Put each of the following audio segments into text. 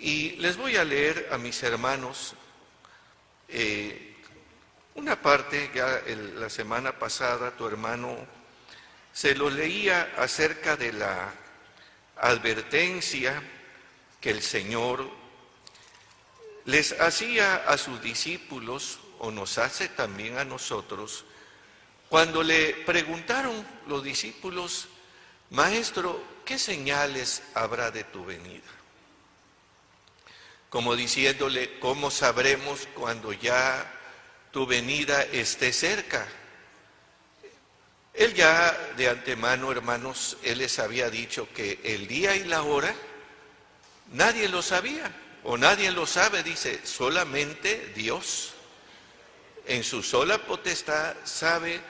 Y les voy a leer a mis hermanos una parte. Ya la semana pasada tu hermano se lo leía acerca de la advertencia que el Señor les hacía a sus discípulos, o nos hace también a nosotros, cuando le preguntaron los discípulos: Maestro, ¿qué señales habrá de tu venida? Como diciéndole: ¿cómo sabremos cuando ya tu venida esté cerca? Él ya de antemano, hermanos, Él les había dicho que el día y la hora nadie lo sabía, o nadie lo sabe, dice, solamente Dios. En su sola potestad sabe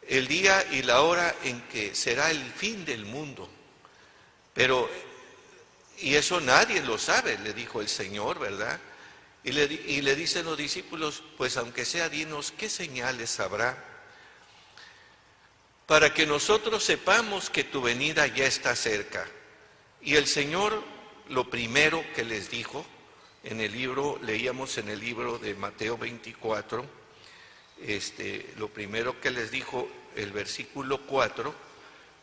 el día y la hora en que será el fin del mundo. Y eso nadie lo sabe, le dijo el Señor, ¿verdad? Y le dicen los discípulos: pues aunque sea, dinos qué señales habrá, para que nosotros sepamos que tu venida ya está cerca. Y el Señor, lo primero que les dijo, leíamos en el libro de Mateo 24, lo primero que les dijo, el versículo 4,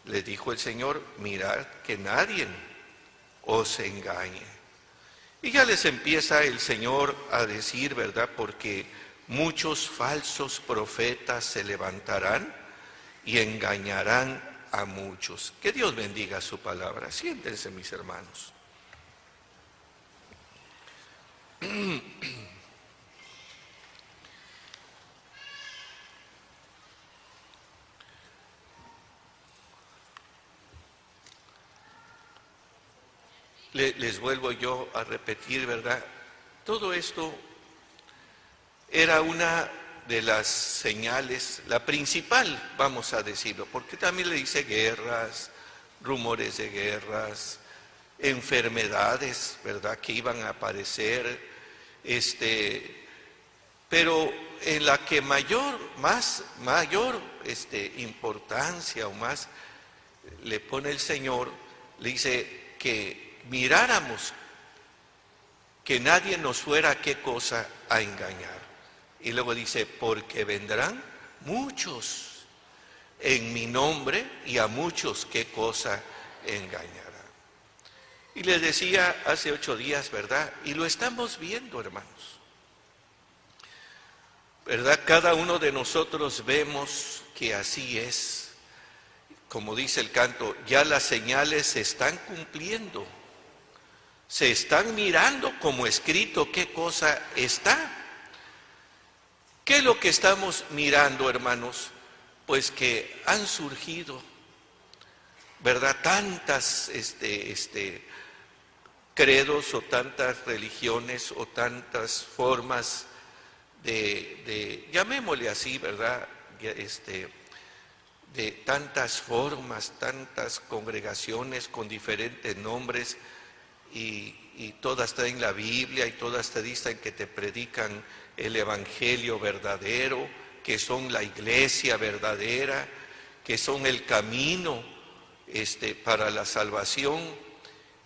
les dijo el Señor: mirad que nadie os engañe. Y ya les empieza el Señor a decir, ¿verdad? Porque muchos falsos profetas se levantarán y engañarán a muchos. Que Dios bendiga su palabra. Siéntense, mis hermanos. Les vuelvo yo a repetir, ¿verdad? Todo esto era una de las señales, la principal, vamos a decirlo, porque también le dice guerras, rumores de guerras, enfermedades, ¿verdad?, que iban a aparecer, pero en la que mayor importancia o más le pone el Señor, le dice que miráramos que nadie nos fuera qué cosa a engañar. Y luego dice: porque vendrán muchos en mi nombre y a muchos qué cosa engañarán. Y les decía hace 8 días, ¿verdad? Y lo estamos viendo, hermanos, ¿verdad? Cada uno de nosotros vemos que así es. Como dice el canto, ya las señales se están cumpliendo. Se están mirando como escrito qué cosa está. ¿Qué es lo que estamos mirando, hermanos? Pues que han surgido, ¿verdad?, tantas credos o tantas religiones o tantas formas de llamémosle así, ¿verdad?, de tantas formas, tantas congregaciones con diferentes nombres, y todas traen la Biblia y todas te dicen que te predican el evangelio verdadero, que son la iglesia verdadera, que son el camino para la salvación,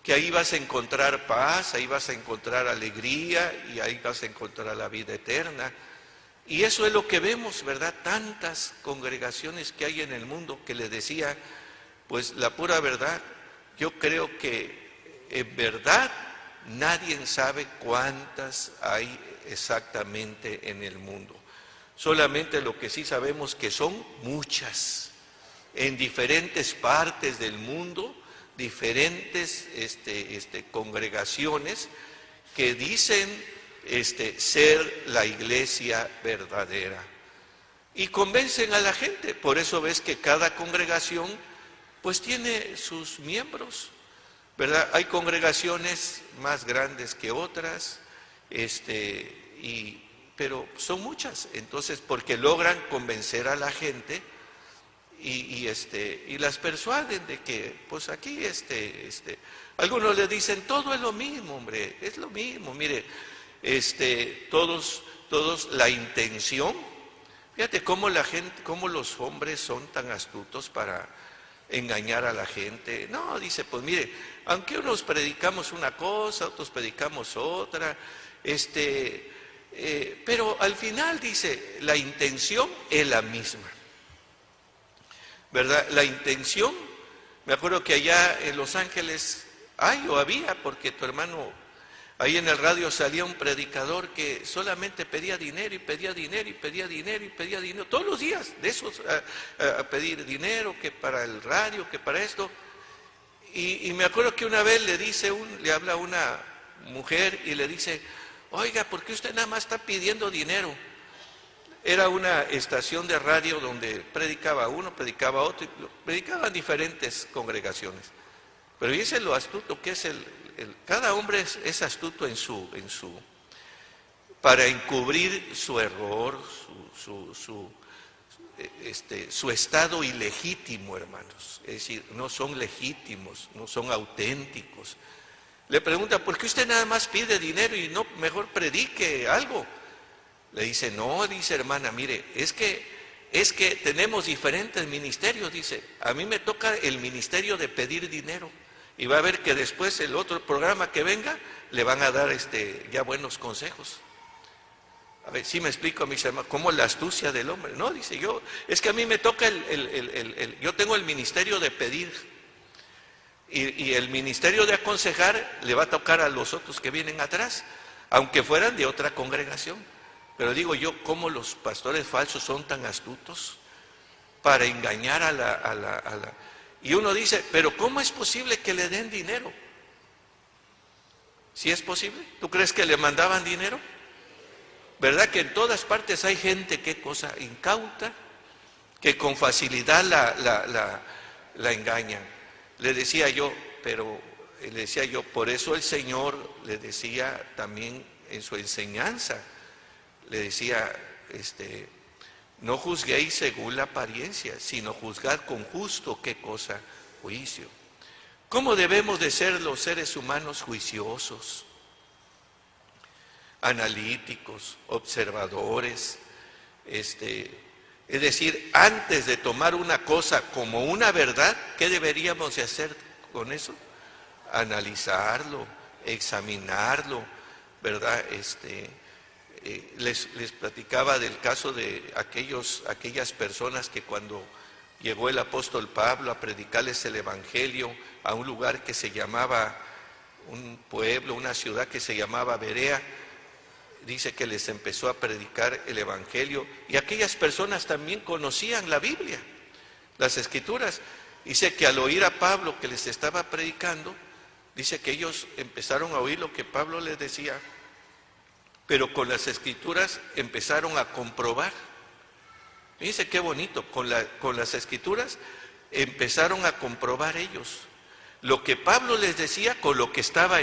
que ahí vas a encontrar paz, ahí vas a encontrar alegría y ahí vas a encontrar la vida eterna. Y eso es lo que vemos, ¿verdad? Tantas congregaciones que hay en el mundo, que les decía, pues la pura verdad, yo creo que en verdad nadie sabe cuántas hay exactamente en el mundo. Solamente lo que sí sabemos que son muchas, en diferentes partes del mundo, diferentes congregaciones que dicen ser la iglesia verdadera y convencen a la gente. Por eso ves que cada congregación pues tiene sus miembros, ¿verdad? Hay congregaciones más grandes que otras, pero son muchas, entonces, porque logran convencer a la gente y las persuaden de que, pues aquí, algunos le dicen, todo es lo mismo, hombre, es lo mismo, mire, todos, la intención, fíjate cómo la gente, cómo los hombres son tan astutos para engañar a la gente. No, dice, pues mire, aunque unos predicamos una cosa, otros predicamos otra, pero al final dice, la intención es la misma, ¿verdad? La intención, me acuerdo que allá en Los Ángeles hay o había, porque tu hermano, ahí en el radio salía un predicador que solamente pedía dinero y pedía dinero y pedía dinero y pedía dinero, todos los días, de esos a pedir dinero, que para el radio, que para esto. Y me acuerdo que una vez le habla a una mujer y le dice, oiga, ¿por qué usted nada más está pidiendo dinero? Era una estación de radio donde predicaba uno, predicaba otro, y predicaban diferentes congregaciones. Pero fíjense lo astuto que es cada hombre es astuto para encubrir su error, su estado ilegítimo, hermanos. Es decir, no son legítimos, no son auténticos. Le pregunta, ¿por qué usted nada más pide dinero y no mejor predique algo? Le dice, no, dice hermana, mire, es que tenemos diferentes ministerios, dice. A mí me toca el ministerio de pedir dinero. Y va a ver que después el otro programa que venga, le van a dar ya buenos consejos. A ver, si me explico a mis hermanos, ¿cómo la astucia del hombre? No, dice es que a mí me toca yo tengo el ministerio de pedir. Y el ministerio de aconsejar le va a tocar a los otros que vienen atrás, aunque fueran de otra congregación. Pero digo yo, ¿cómo los pastores falsos son tan astutos para engañar a la... Y uno dice, pero ¿cómo es posible que le den dinero? ¿Sí es posible? ¿Tú crees que le mandaban dinero? ¿Verdad que en todas partes hay gente, qué cosa, incauta, que con facilidad la engañan? Le decía yo, por eso el Señor le decía también en su enseñanza, le decía, no juzguéis según la apariencia, sino juzgad con justo, ¿qué cosa? Juicio. ¿Cómo debemos de ser los seres humanos? Juiciosos, analíticos, observadores, es decir, antes de tomar una cosa como una verdad, ¿qué deberíamos de hacer con eso? Analizarlo, examinarlo, ¿verdad? Les platicaba del caso de aquellas personas que cuando llegó el apóstol Pablo a predicarles el evangelio a un lugar que se llamaba, un pueblo, una ciudad que se llamaba Berea, dice que les empezó a predicar el evangelio y aquellas personas también conocían la Biblia, las escrituras. Dice que al oír a Pablo que les estaba predicando, dice que ellos empezaron a oír lo que Pablo les decía, pero con las escrituras empezaron a comprobar. Fíjense qué bonito, con las escrituras empezaron a comprobar ellos lo que Pablo les decía con lo que estaba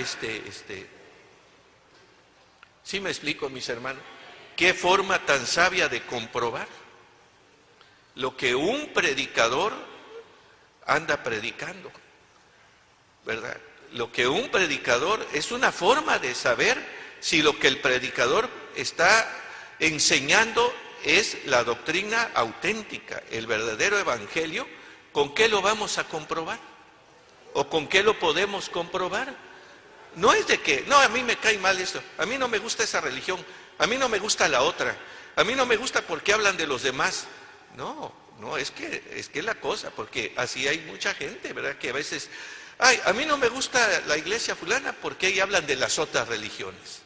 ¿Sí me explico, mis hermanos? Qué forma tan sabia de comprobar lo que un predicador anda predicando, ¿verdad? Lo que un predicador es una forma de saber si lo que el predicador está enseñando es la doctrina auténtica, el verdadero evangelio. ¿Con qué lo vamos a comprobar? ¿O con qué lo podemos comprobar? No es de que, no, a mí me cae mal esto, a mí no me gusta esa religión, a mí no me gusta la otra, a mí no me gusta porque hablan de los demás. No, es que la cosa, porque así hay mucha gente, ¿verdad? Que a veces, a mí no me gusta la iglesia fulana porque ahí hablan de las otras religiones.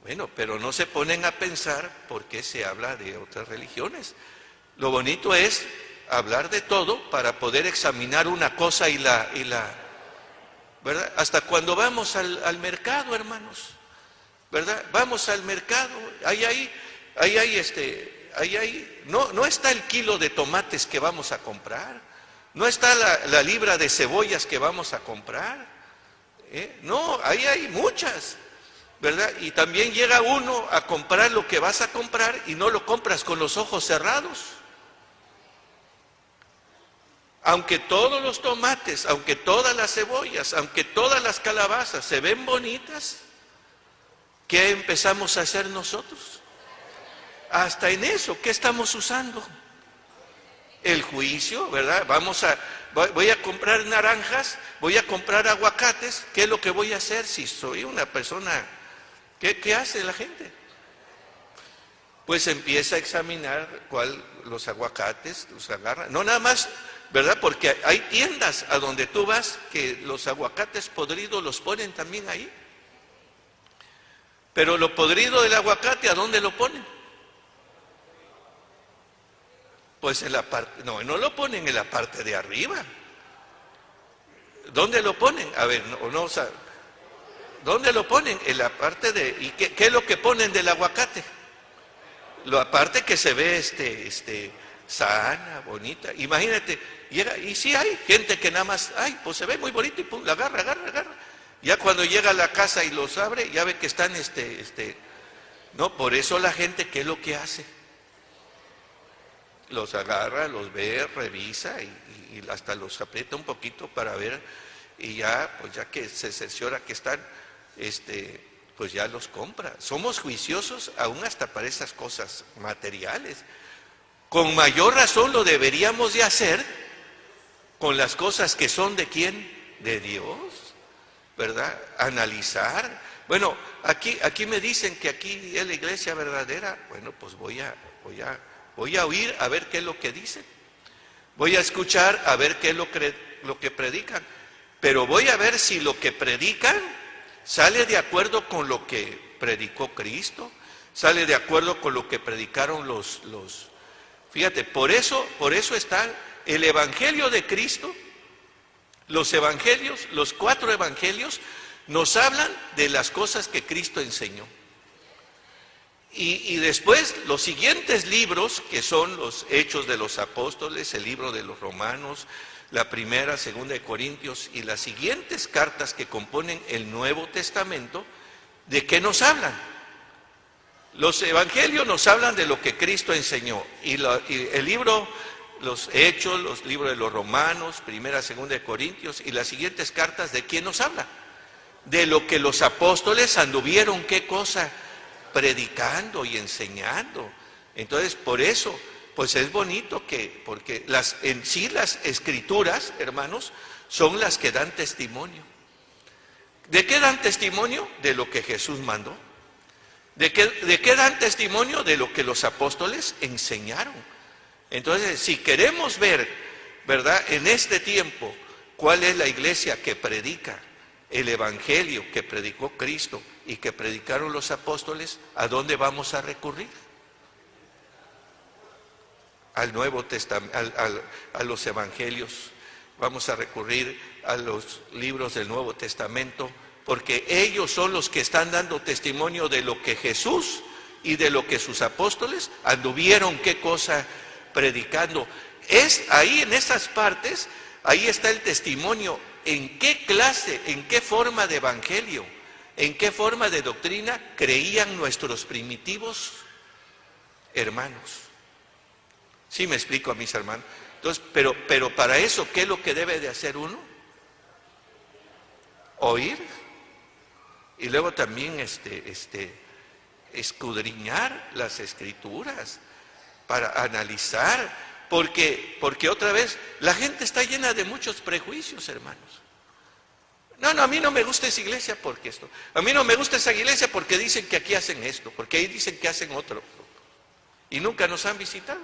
Bueno, pero no se ponen a pensar por qué se habla de otras religiones. Lo bonito es hablar de todo para poder examinar una cosa y la ¿verdad? Hasta cuando vamos al mercado, hermanos, ¿verdad? Vamos al mercado, no está el kilo de tomates que vamos a comprar, no está la libra de cebollas que vamos a comprar, no, ahí hay muchas, ¿verdad? Y también llega uno a comprar lo que vas a comprar y no lo compras con los ojos cerrados. Aunque todos los tomates, aunque todas las cebollas, aunque todas las calabazas se ven bonitas, ¿qué empezamos a hacer nosotros? Hasta en eso, ¿qué estamos usando? El juicio, ¿verdad? Voy a comprar naranjas, voy a comprar aguacates. ¿Qué es lo que voy a hacer si soy una persona? ¿Qué hace la gente? Pues empieza a examinar los aguacates, los agarra. No nada más, ¿verdad? Porque hay tiendas a donde tú vas que los aguacates podridos los ponen también ahí. Pero lo podrido del aguacate, ¿a dónde lo ponen? Pues en la parte, no lo ponen en la parte de arriba. ¿Dónde lo ponen? A ver, o sea, ¿dónde lo ponen? En la parte de, ¿y qué es lo que ponen del aguacate? La parte que se ve sana, bonita. Imagínate, llega, y sí hay gente que nada más, ay, pues se ve muy bonito y pum, la agarra. Ya cuando llega a la casa y los abre, ya ve que están no, por eso la gente, ¿qué es lo que hace? Los agarra, los ve, revisa y hasta los aprieta un poquito para ver, y ya, pues ya que se cerciora que están, pues ya los compra. Somos juiciosos aún hasta para esas cosas materiales. Con mayor razón lo deberíamos de hacer con las cosas que son ¿de quién? De Dios, ¿verdad? Analizar. Bueno, aquí me dicen que aquí es la iglesia verdadera. Bueno, pues voy a oír a ver qué es lo que dicen. Voy a escuchar a ver qué es lo que predican. Pero voy a ver si lo que predican sale de acuerdo con lo que predicó Cristo, sale de acuerdo con lo que predicaron los. Fíjate, por eso está el Evangelio de Cristo. Los evangelios, los 4 evangelios, nos hablan de las cosas que Cristo enseñó. Y después los siguientes libros, que son los Hechos de los Apóstoles, el libro de los Romanos, la primera, segunda de Corintios y las siguientes cartas que componen el Nuevo Testamento, ¿de qué nos hablan? Los evangelios nos hablan de lo que Cristo enseñó, y el libro, los Hechos, los libros de los Romanos, primera, segunda de Corintios y las siguientes cartas, ¿de quién nos habla? De lo que los apóstoles anduvieron, ¿qué cosa? Predicando y enseñando. Entonces, por eso, pues es bonito porque en sí las escrituras, hermanos, son las que dan testimonio. ¿De qué dan testimonio? De lo que Jesús mandó. ¿De qué dan testimonio? De lo que los apóstoles enseñaron. Entonces, si queremos ver, ¿verdad?, en este tiempo, cuál es la iglesia que predica el evangelio que predicó Cristo y que predicaron los apóstoles, ¿a dónde vamos a recurrir? Al Nuevo Testamento, a los evangelios. Vamos a recurrir a los libros del Nuevo Testamento, porque ellos son los que están dando testimonio de lo que Jesús y de lo que sus apóstoles anduvieron, qué cosa, predicando. Es ahí en esas partes, ahí está el testimonio, en qué clase, en qué forma de evangelio, en qué forma de doctrina creían nuestros primitivos hermanos. ¿Sí me explico a mis hermanos? Entonces, pero para eso, ¿qué es lo que debe de hacer uno? Oír, y luego también escudriñar las escrituras para analizar, porque otra vez la gente está llena de muchos prejuicios, hermanos. No, a mí no me gusta esa iglesia porque esto, a mí no me gusta esa iglesia porque dicen que aquí hacen esto, porque ahí dicen que hacen otro, y nunca nos han visitado.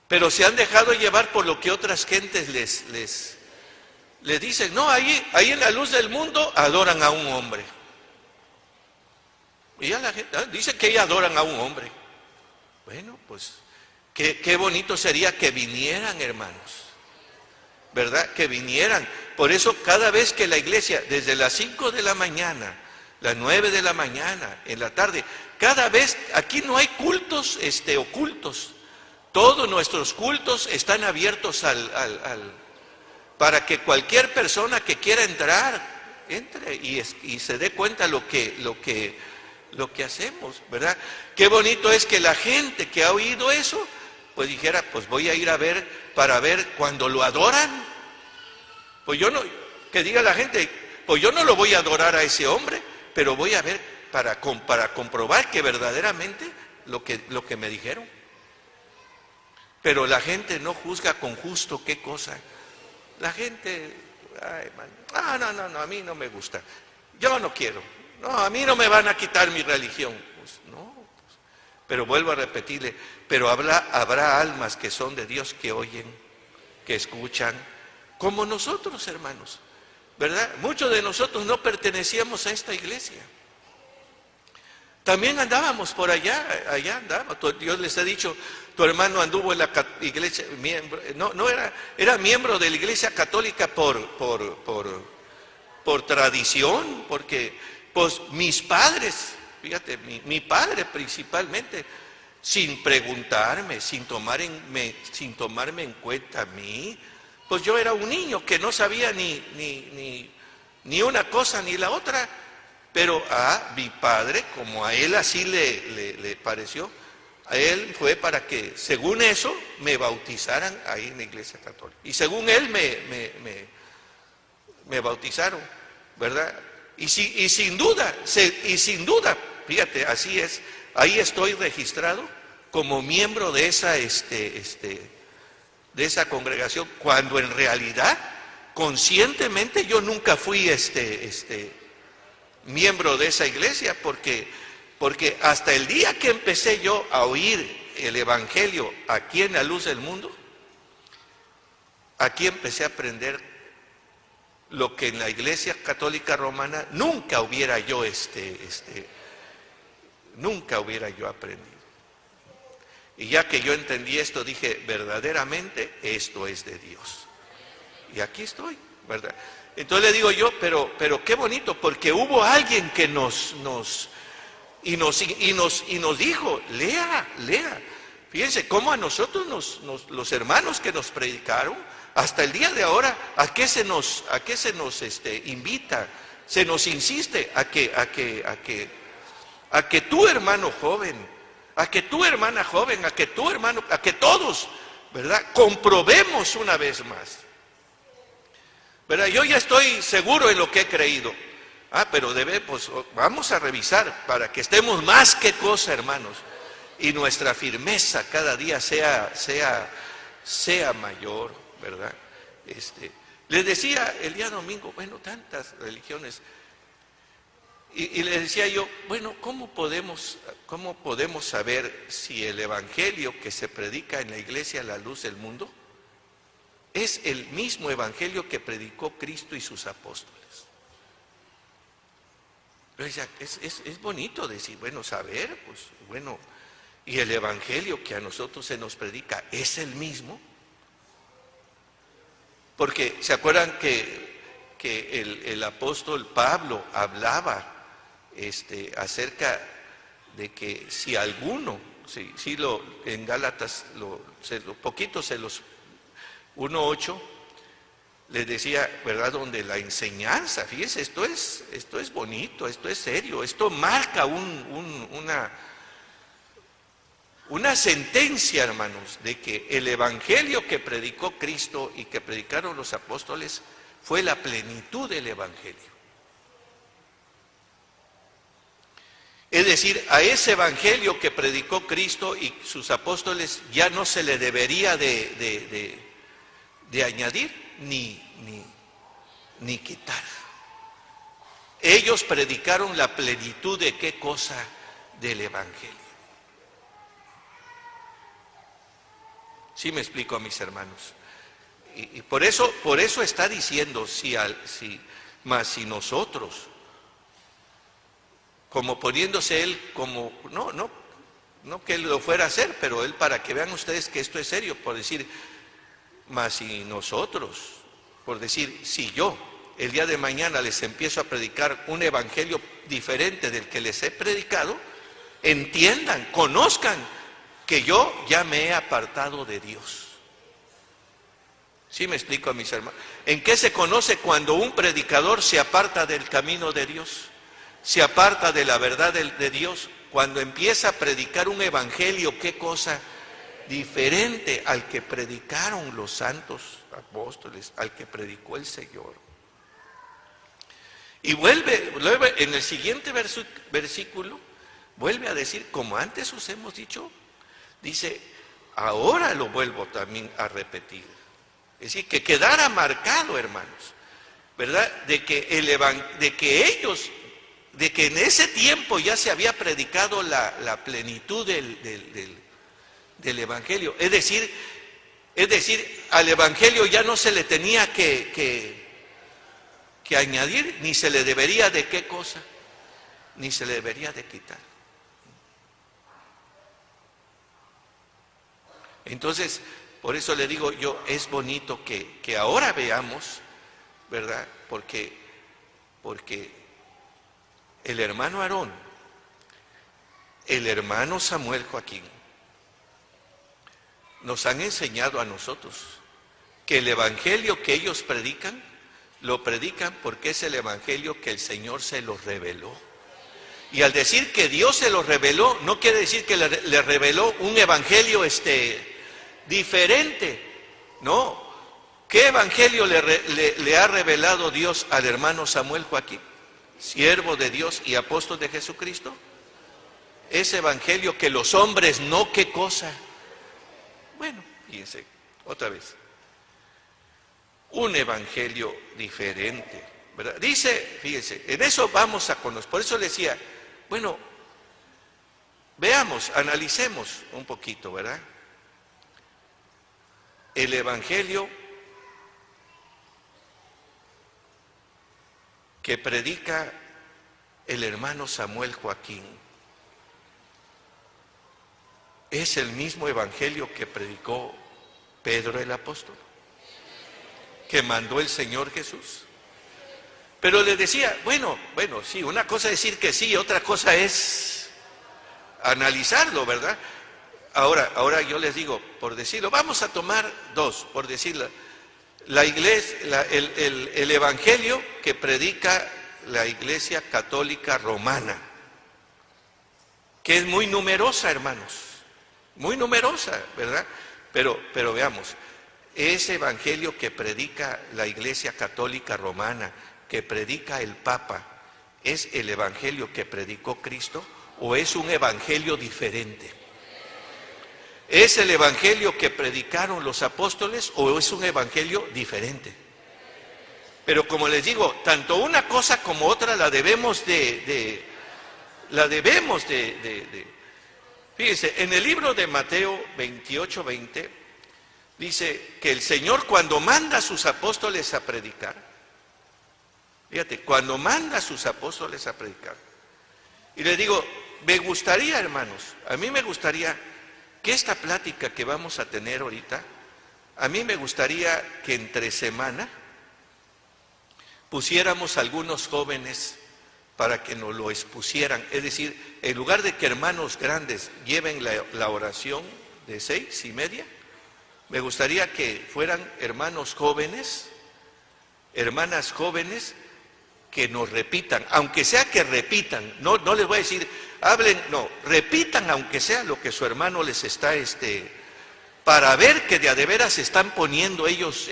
Pero se han dejado llevar por lo que otras gentes les dicen. No, ahí en la luz del mundo adoran a un hombre. Y ya la gente dice que ahí adoran a un hombre. Bueno, pues qué bonito sería que vinieran, hermanos, ¿verdad? Que vinieran. Por eso cada vez que la iglesia, desde las 5 de la mañana, las 9 de la mañana, en la tarde, cada vez, aquí no hay cultos ocultos. Todos nuestros cultos están abiertos para que cualquier persona que quiera entrar, entre y se dé cuenta lo que hacemos, ¿verdad? Qué bonito es que la gente que ha oído eso, pues dijera, pues voy a ir a ver, para ver cuando lo adoran. Pues que diga la gente, pues yo no lo voy a adorar a ese hombre, pero voy a ver para comprobar que verdaderamente lo que me dijeron. Pero la gente no juzga con justo qué cosa. La gente, ay, no, a mí no me gusta. Yo no quiero. No, a mí no me van a quitar mi religión. Pues no. Pero vuelvo a repetirle, pero habrá almas que son de Dios, que oyen, que escuchan, como nosotros, hermanos, ¿verdad? Muchos de nosotros no pertenecíamos a esta iglesia. También andábamos por allá andábamos. Yo les he dicho, tu hermano anduvo en la iglesia, era miembro de la iglesia católica por tradición, porque pues mis padres, fíjate, mi padre principalmente, sin preguntarme, sin tomarme en cuenta a mí, pues yo era un niño que no sabía ni una cosa ni la otra. Pero a mi padre, como a él así le pareció, a él fue para que, según eso, me bautizaran ahí en la iglesia católica. Y según él me bautizaron, ¿verdad? Y sin duda, fíjate, así es, ahí estoy registrado como miembro de esa congregación, cuando en realidad, conscientemente, yo nunca fui miembro de esa iglesia, porque hasta el día que empecé yo a oír el evangelio aquí en la luz del mundo, aquí empecé a aprender lo que en la iglesia católica romana nunca hubiera yo aprendido. Y ya que yo entendí esto, dije, verdaderamente esto es de Dios. Y aquí estoy, ¿verdad? Entonces le digo yo, pero qué bonito, porque hubo alguien que nos dijo, lea. Fíjense cómo a nosotros los hermanos que nos predicaron, hasta el día de ahora, ¿a qué se nos invita? Se nos insiste a que tu hermano joven, a que tu hermana joven, a que tu hermano, a que todos, ¿verdad?, comprobemos una vez más. ¿Verdad? Yo ya estoy seguro en lo que he creído. Pero pues vamos a revisar para que estemos más que cosa, hermanos, y nuestra firmeza cada día sea mayor, ¿verdad? Les decía el día domingo, bueno, tantas religiones, y les decía yo, bueno, ¿cómo podemos saber si el evangelio que se predica en la iglesia La Luz del Mundo es el mismo evangelio que predicó Cristo y sus apóstoles? Es bonito decir, bueno, saber, pues bueno, y el evangelio que a nosotros se nos predica es el mismo. Porque se acuerdan que el apóstol Pablo hablaba acerca de que si alguno, en Gálatas, poquito se los 1:8, les decía, ¿verdad?, donde la enseñanza, fíjense, esto es bonito, esto es serio, esto marca una sentencia, hermanos, de que el evangelio que predicó Cristo y que predicaron los apóstoles fue la plenitud del evangelio. Es decir, a ese evangelio que predicó Cristo y sus apóstoles ya no se le debería de añadir ni quitar. Ellos predicaron la plenitud de qué cosa, del evangelio. ¿Sí me explico, a mis hermanos? Y por eso está diciendo, si nosotros, como poniéndose él como, no que él lo fuera a hacer, pero él, para que vean ustedes que esto es serio, por decir, mas si nosotros, por decir, si yo el día de mañana les empiezo a predicar un evangelio diferente del que les he predicado, entiendan, conozcan que yo ya me he apartado de Dios. ¿Sí me explico, a mis hermanos? ¿En qué se conoce cuando un predicador se aparta del camino de Dios? Se aparta de la verdad de Dios, cuando empieza a predicar un evangelio, ¿qué cosa? Diferente al que predicaron los santos apóstoles, al que predicó el Señor. Y vuelve en el siguiente versículo, vuelve a decir, como antes os hemos dicho, dice, ahora lo vuelvo también a repetir. Es decir, que quedara marcado, hermanos, ¿verdad? De que en ese tiempo ya se había predicado la plenitud del Evangelio. Es decir, al Evangelio ya no se le tenía que añadir, ni se le debería de qué cosa, ni se le debería de quitar. Entonces, por eso le digo yo, es bonito que ahora veamos, ¿verdad? Porque el hermano Aarón, el hermano Samuel Joaquín, nos han enseñado a nosotros que el evangelio que ellos predican, lo predican porque es el evangelio que el Señor se los reveló. Y al decir que Dios se los reveló, no quiere decir que le reveló un evangelio diferente. No. ¿Qué evangelio le ha revelado Dios al hermano Samuel Joaquín, siervo de Dios y apóstol de Jesucristo? Ese evangelio que los hombres no, ¿qué cosa? Bueno, fíjense, otra vez. Un evangelio diferente, ¿verdad? Dice, fíjense, en eso vamos a conocer. Por eso le decía, bueno, veamos, analicemos un poquito, ¿verdad? El evangelio que predica el hermano Samuel Joaquín es el mismo evangelio que predicó Pedro el apóstol, que mandó el Señor Jesús. Pero le decía, bueno, sí, una cosa es decir que sí, otra cosa es analizarlo, ¿verdad? Ahora yo les digo, por decirlo, vamos a tomar dos, por decirlo. La iglesia, el evangelio que predica la Iglesia Católica Romana, que es muy numerosa, hermanos, muy numerosa, ¿verdad? Pero veamos, ese evangelio que predica la Iglesia Católica Romana, que predica el Papa, ¿es el evangelio que predicó Cristo o es un evangelio diferente? ¿Es el evangelio que predicaron los apóstoles o es un evangelio diferente? Pero como les digo, tanto una cosa como otra la debemos de Fíjense, en el libro de Mateo 28:20 dice que el Señor cuando manda a sus apóstoles a predicar, fíjate, cuando manda a sus apóstoles a predicar, y les digo, me gustaría, hermanos, a mí me gustaría que esta plática que vamos a tener ahorita, a mí me gustaría que entre semana pusiéramos algunos jóvenes para que nos lo expusieran. Es decir, en lugar de que hermanos grandes lleven la oración de 6:30, me gustaría que fueran hermanos jóvenes, hermanas jóvenes, que nos repitan, aunque sea que repitan, no les voy a decir, hablen, no, repitan aunque sea lo que su hermano les está, para ver que de a de veras están poniendo ellos,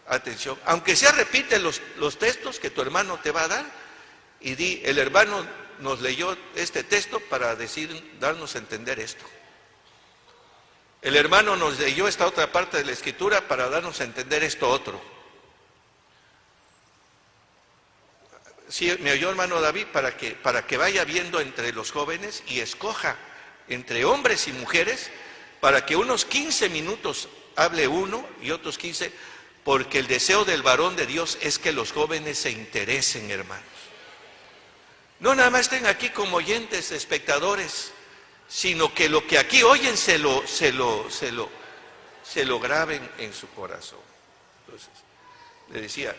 atención, aunque sea repite los textos que tu hermano te va a dar, y di, el hermano nos leyó este texto para darnos a entender esto. El hermano nos leyó esta otra parte de la Escritura para darnos a entender esto otro. Sí, me oyó hermano David, para que vaya viendo entre los jóvenes y escoja entre hombres y mujeres, para que unos 15 minutos hable uno y otros 15, porque el deseo del varón de Dios es que los jóvenes se interesen, hermanos. No nada más estén aquí como oyentes, espectadores, sino que lo que aquí oyen se lo graben en su corazón. Entonces, le decía,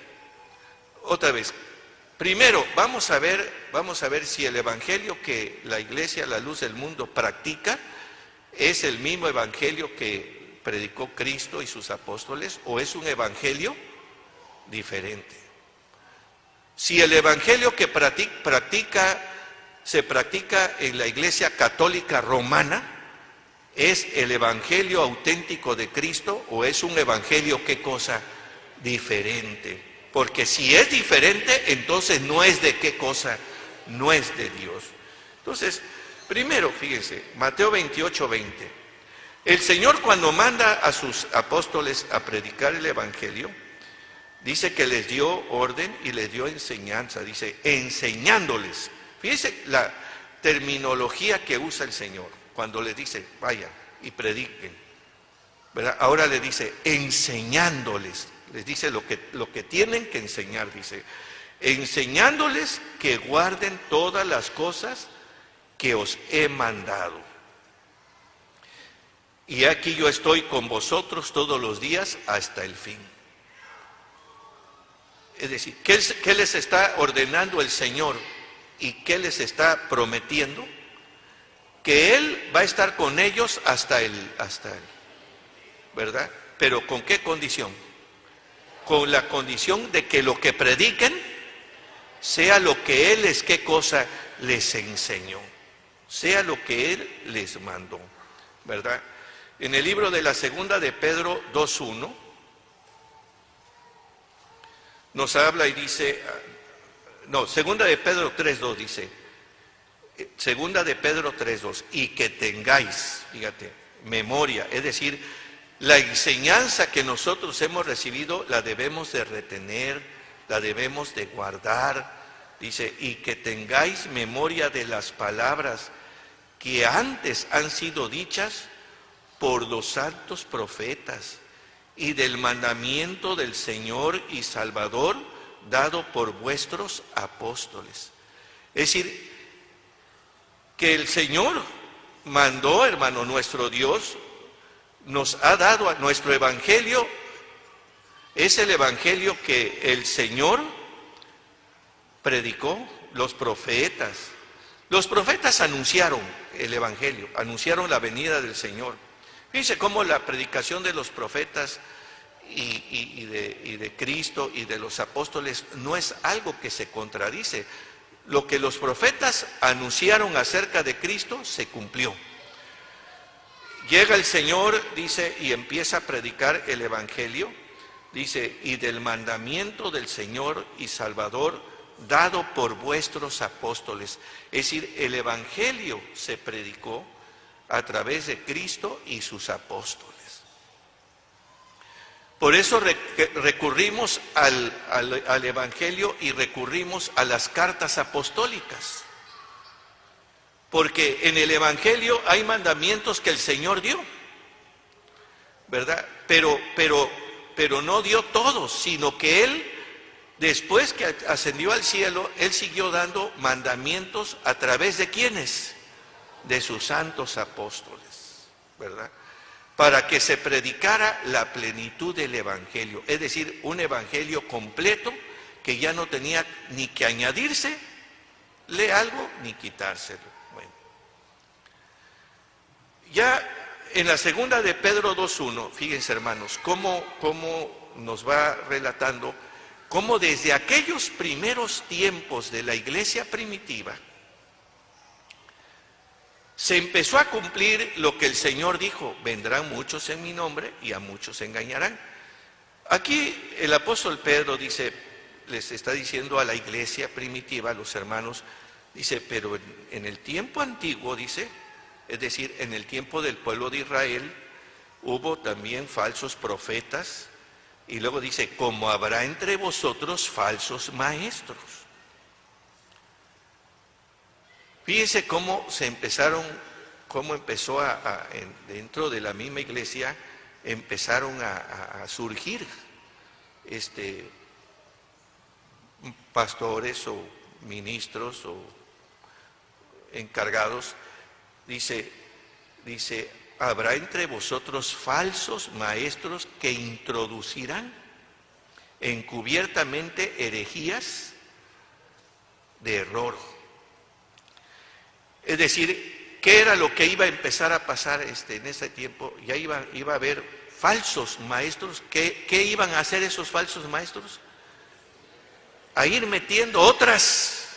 otra vez, primero, vamos a ver si el evangelio que la Iglesia, la luz del mundo, practica es el mismo evangelio que predicó Cristo y sus apóstoles o es un evangelio diferente. Si el evangelio que se practica en la Iglesia Católica Romana es el evangelio auténtico de Cristo o es un evangelio, ¿qué cosa? Diferente. Porque si es diferente, entonces no es de qué cosa, no es de Dios. Entonces, primero, fíjense, Mateo 28:20. El Señor, cuando manda a sus apóstoles a predicar el Evangelio, dice que les dio orden y les dio enseñanza. Dice, enseñándoles. Fíjense la terminología que usa el Señor cuando les dice, vayan y prediquen, ¿verdad? Ahora le dice, enseñándoles. Les dice lo que tienen que enseñar. Dice, enseñándoles que guarden todas las cosas que os he mandado. Y aquí yo estoy con vosotros todos los días hasta el fin. Es decir, ¿qué les está ordenando el Señor y qué les está prometiendo? Que Él va a estar con ellos hasta el, ¿verdad? Pero ¿con qué condición? Con la condición de que lo que prediquen sea lo que Él ¿qué cosa? Les enseñó. Sea lo que Él les mandó, ¿verdad? En el libro de la segunda de Pedro 2:1 nos habla y dice, no, segunda de Pedro 3:2 dice, segunda de Pedro 3:2, y que tengáis, fíjate, memoria, es decir, la enseñanza que nosotros hemos recibido la debemos de retener, la debemos de guardar. Dice, y que tengáis memoria de las palabras que antes han sido dichas por los santos profetas y del mandamiento del Señor y Salvador dado por vuestros apóstoles. Es decir, que el Señor mandó, hermano, nuestro Dios nos ha dado a nuestro evangelio, es el evangelio que el Señor predicó. Los profetas anunciaron el evangelio, anunciaron la venida del Señor. Fíjense cómo la predicación de los profetas y de Cristo y de los apóstoles no es algo que se contradice. Lo que los profetas anunciaron acerca de Cristo se cumplió. Llega el Señor, dice, y empieza a predicar el evangelio, dice, y del mandamiento del Señor y Salvador dado por vuestros apóstoles. Es decir, el evangelio se predicó a través de Cristo y sus apóstoles. Por eso recurrimos al evangelio y recurrimos a las cartas apostólicas. Porque en el evangelio hay mandamientos que el Señor dio, ¿verdad? Pero no dio todos, sino que Él, después que ascendió al cielo, Él siguió dando mandamientos a través de ¿quiénes? De sus santos apóstoles, ¿verdad? Para que se predicara la plenitud del evangelio, es decir, un evangelio completo que ya no tenía ni que añadirse, algo, ni quitárselo. Bueno, ya en la segunda de Pedro 2:1, fíjense hermanos, cómo nos va relatando cómo desde aquellos primeros tiempos de la iglesia primitiva se empezó a cumplir lo que el Señor dijo: vendrán muchos en mi nombre y a muchos engañarán. Aquí el apóstol Pedro dice, les está diciendo a la iglesia primitiva, a los hermanos, dice, pero en el tiempo antiguo, dice, es decir, en el tiempo del pueblo de Israel, hubo también falsos profetas, y luego dice, como habrá entre vosotros falsos maestros. Fíjense cómo empezó dentro de la misma iglesia, empezaron a surgir pastores o ministros o encargados. Dice, habrá entre vosotros falsos maestros que introducirán encubiertamente herejías de error. Es decir, ¿qué era lo que iba a empezar a pasar en ese tiempo? Ya iba a haber falsos maestros. ¿Qué iban a hacer esos falsos maestros? A ir metiendo otras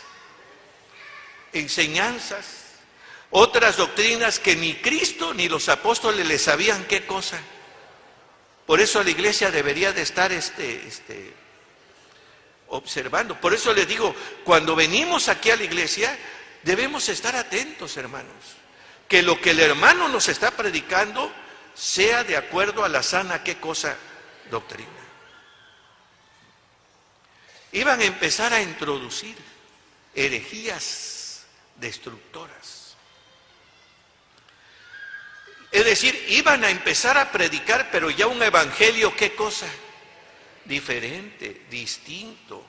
enseñanzas, otras doctrinas que ni Cristo ni los apóstoles le sabían qué cosa. Por eso la iglesia debería de estar observando. Por eso les digo, cuando venimos aquí a la iglesia, debemos estar atentos, hermanos, que lo que el hermano nos está predicando sea de acuerdo a la sana, ¿qué cosa? Doctrina. Iban a empezar a introducir herejías destructoras. Es decir, iban a empezar a predicar, pero ya un evangelio, ¿qué cosa? Diferente, distinto.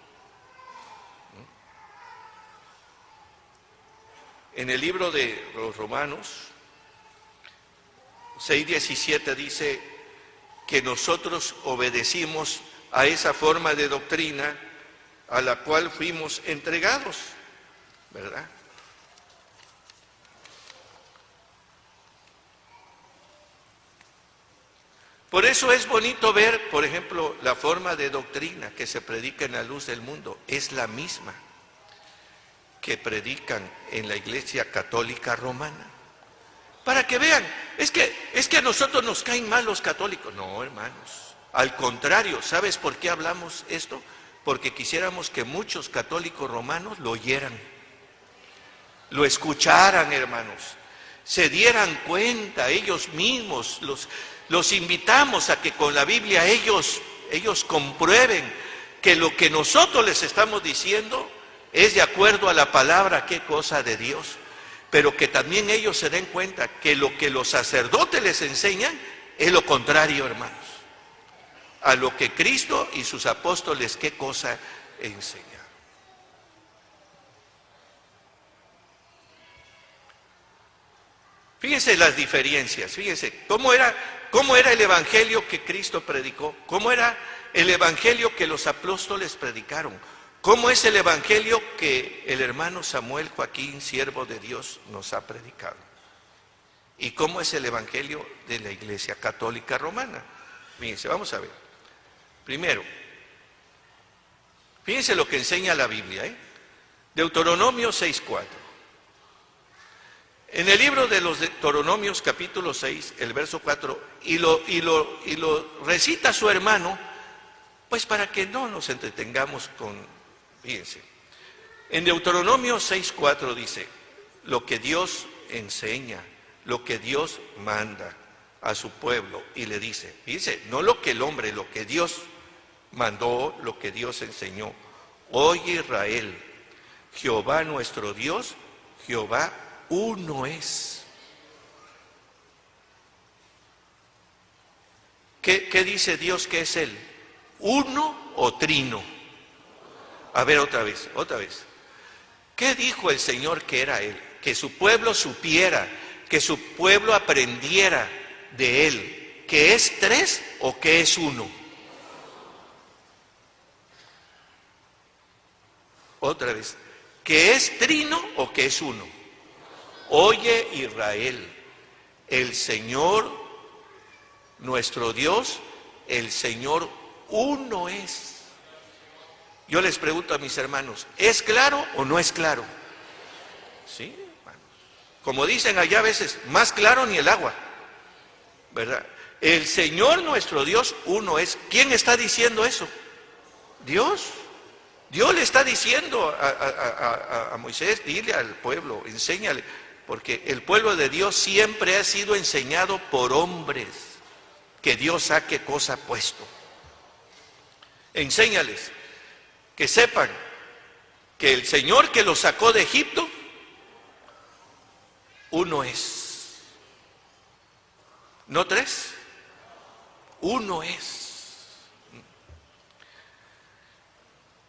En el libro de los Romanos 6:17 dice que nosotros obedecimos a esa forma de doctrina a la cual fuimos entregados, ¿verdad? Por eso es bonito ver, por ejemplo, la forma de doctrina que se predica en la luz del mundo. Es la misma que predican en la Iglesia Católica Romana. Para que vean, es que a nosotros nos caen mal los católicos. No, hermanos. Al contrario, ¿sabes por qué hablamos esto? Porque quisiéramos que muchos católicos romanos lo oyeran, lo escucharan, hermanos, se dieran cuenta ellos mismos. Los invitamos a que con la Biblia ellos comprueben que lo que nosotros les estamos diciendo es de acuerdo a la palabra, qué cosa de Dios, pero que también ellos se den cuenta que lo que los sacerdotes les enseñan es lo contrario, hermanos, a lo que Cristo y sus apóstoles, qué cosa enseñan. Fíjense las diferencias, fíjense cómo era el evangelio que Cristo predicó, cómo era el evangelio que los apóstoles predicaron, cómo es el evangelio que el hermano Samuel Joaquín, siervo de Dios, nos ha predicado, y cómo es el evangelio de la Iglesia Católica Romana. Fíjense, vamos a ver. Primero, fíjense lo que enseña la Biblia, Deuteronomio 6:4. En el libro de los Deuteronomios, capítulo 6, el verso 4, y lo recita su hermano, pues para que no nos entretengamos con, fíjense, en Deuteronomio 6:4 dice, lo que Dios enseña, lo que Dios manda a su pueblo, y le dice, fíjense, no lo que el hombre, lo que Dios mandó, lo que Dios enseñó. Oye Israel, Jehová nuestro Dios, Jehová uno es. ¿Qué dice Dios que es Él? ¿Uno o trino? A ver, otra vez. ¿Qué dijo el Señor que era Él? Que su pueblo supiera, que su pueblo aprendiera de Él, que es tres o que es uno. Otra vez, ¿que es trino o que es uno? Oye Israel, el Señor, nuestro Dios, el Señor uno es. Yo les pregunto a mis hermanos, ¿es claro o no es claro? Sí, hermanos. Como dicen allá a veces, más claro ni el agua, ¿verdad? El Señor nuestro Dios uno es. ¿Quién está diciendo eso? Dios. Dios le está diciendo a Moisés, dile al pueblo, enséñale. Porque el pueblo de Dios siempre ha sido enseñado por hombres, que Dios ha qué cosa puesto. Enséñales, que sepan que el Señor que los sacó de Egipto, uno es. No tres, uno es.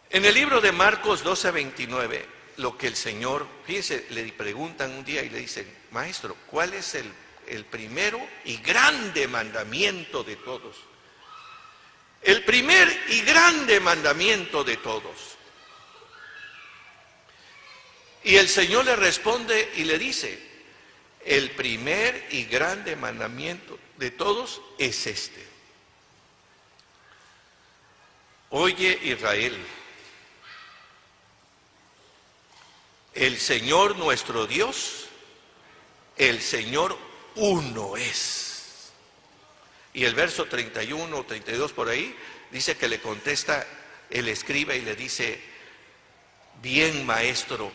En el libro de Marcos 12:29, lo que el Señor, fíjense, le preguntan un día y le dicen, maestro, ¿cuál es el primero y grande mandamiento de todos? El primer y grande mandamiento de todos. Y el Señor le responde y le dice, el primer y grande mandamiento de todos es este. Oye Israel, el Señor nuestro Dios, el Señor uno es. Y el verso 31 o 32 por ahí, dice que le contesta el escriba y le dice, bien maestro,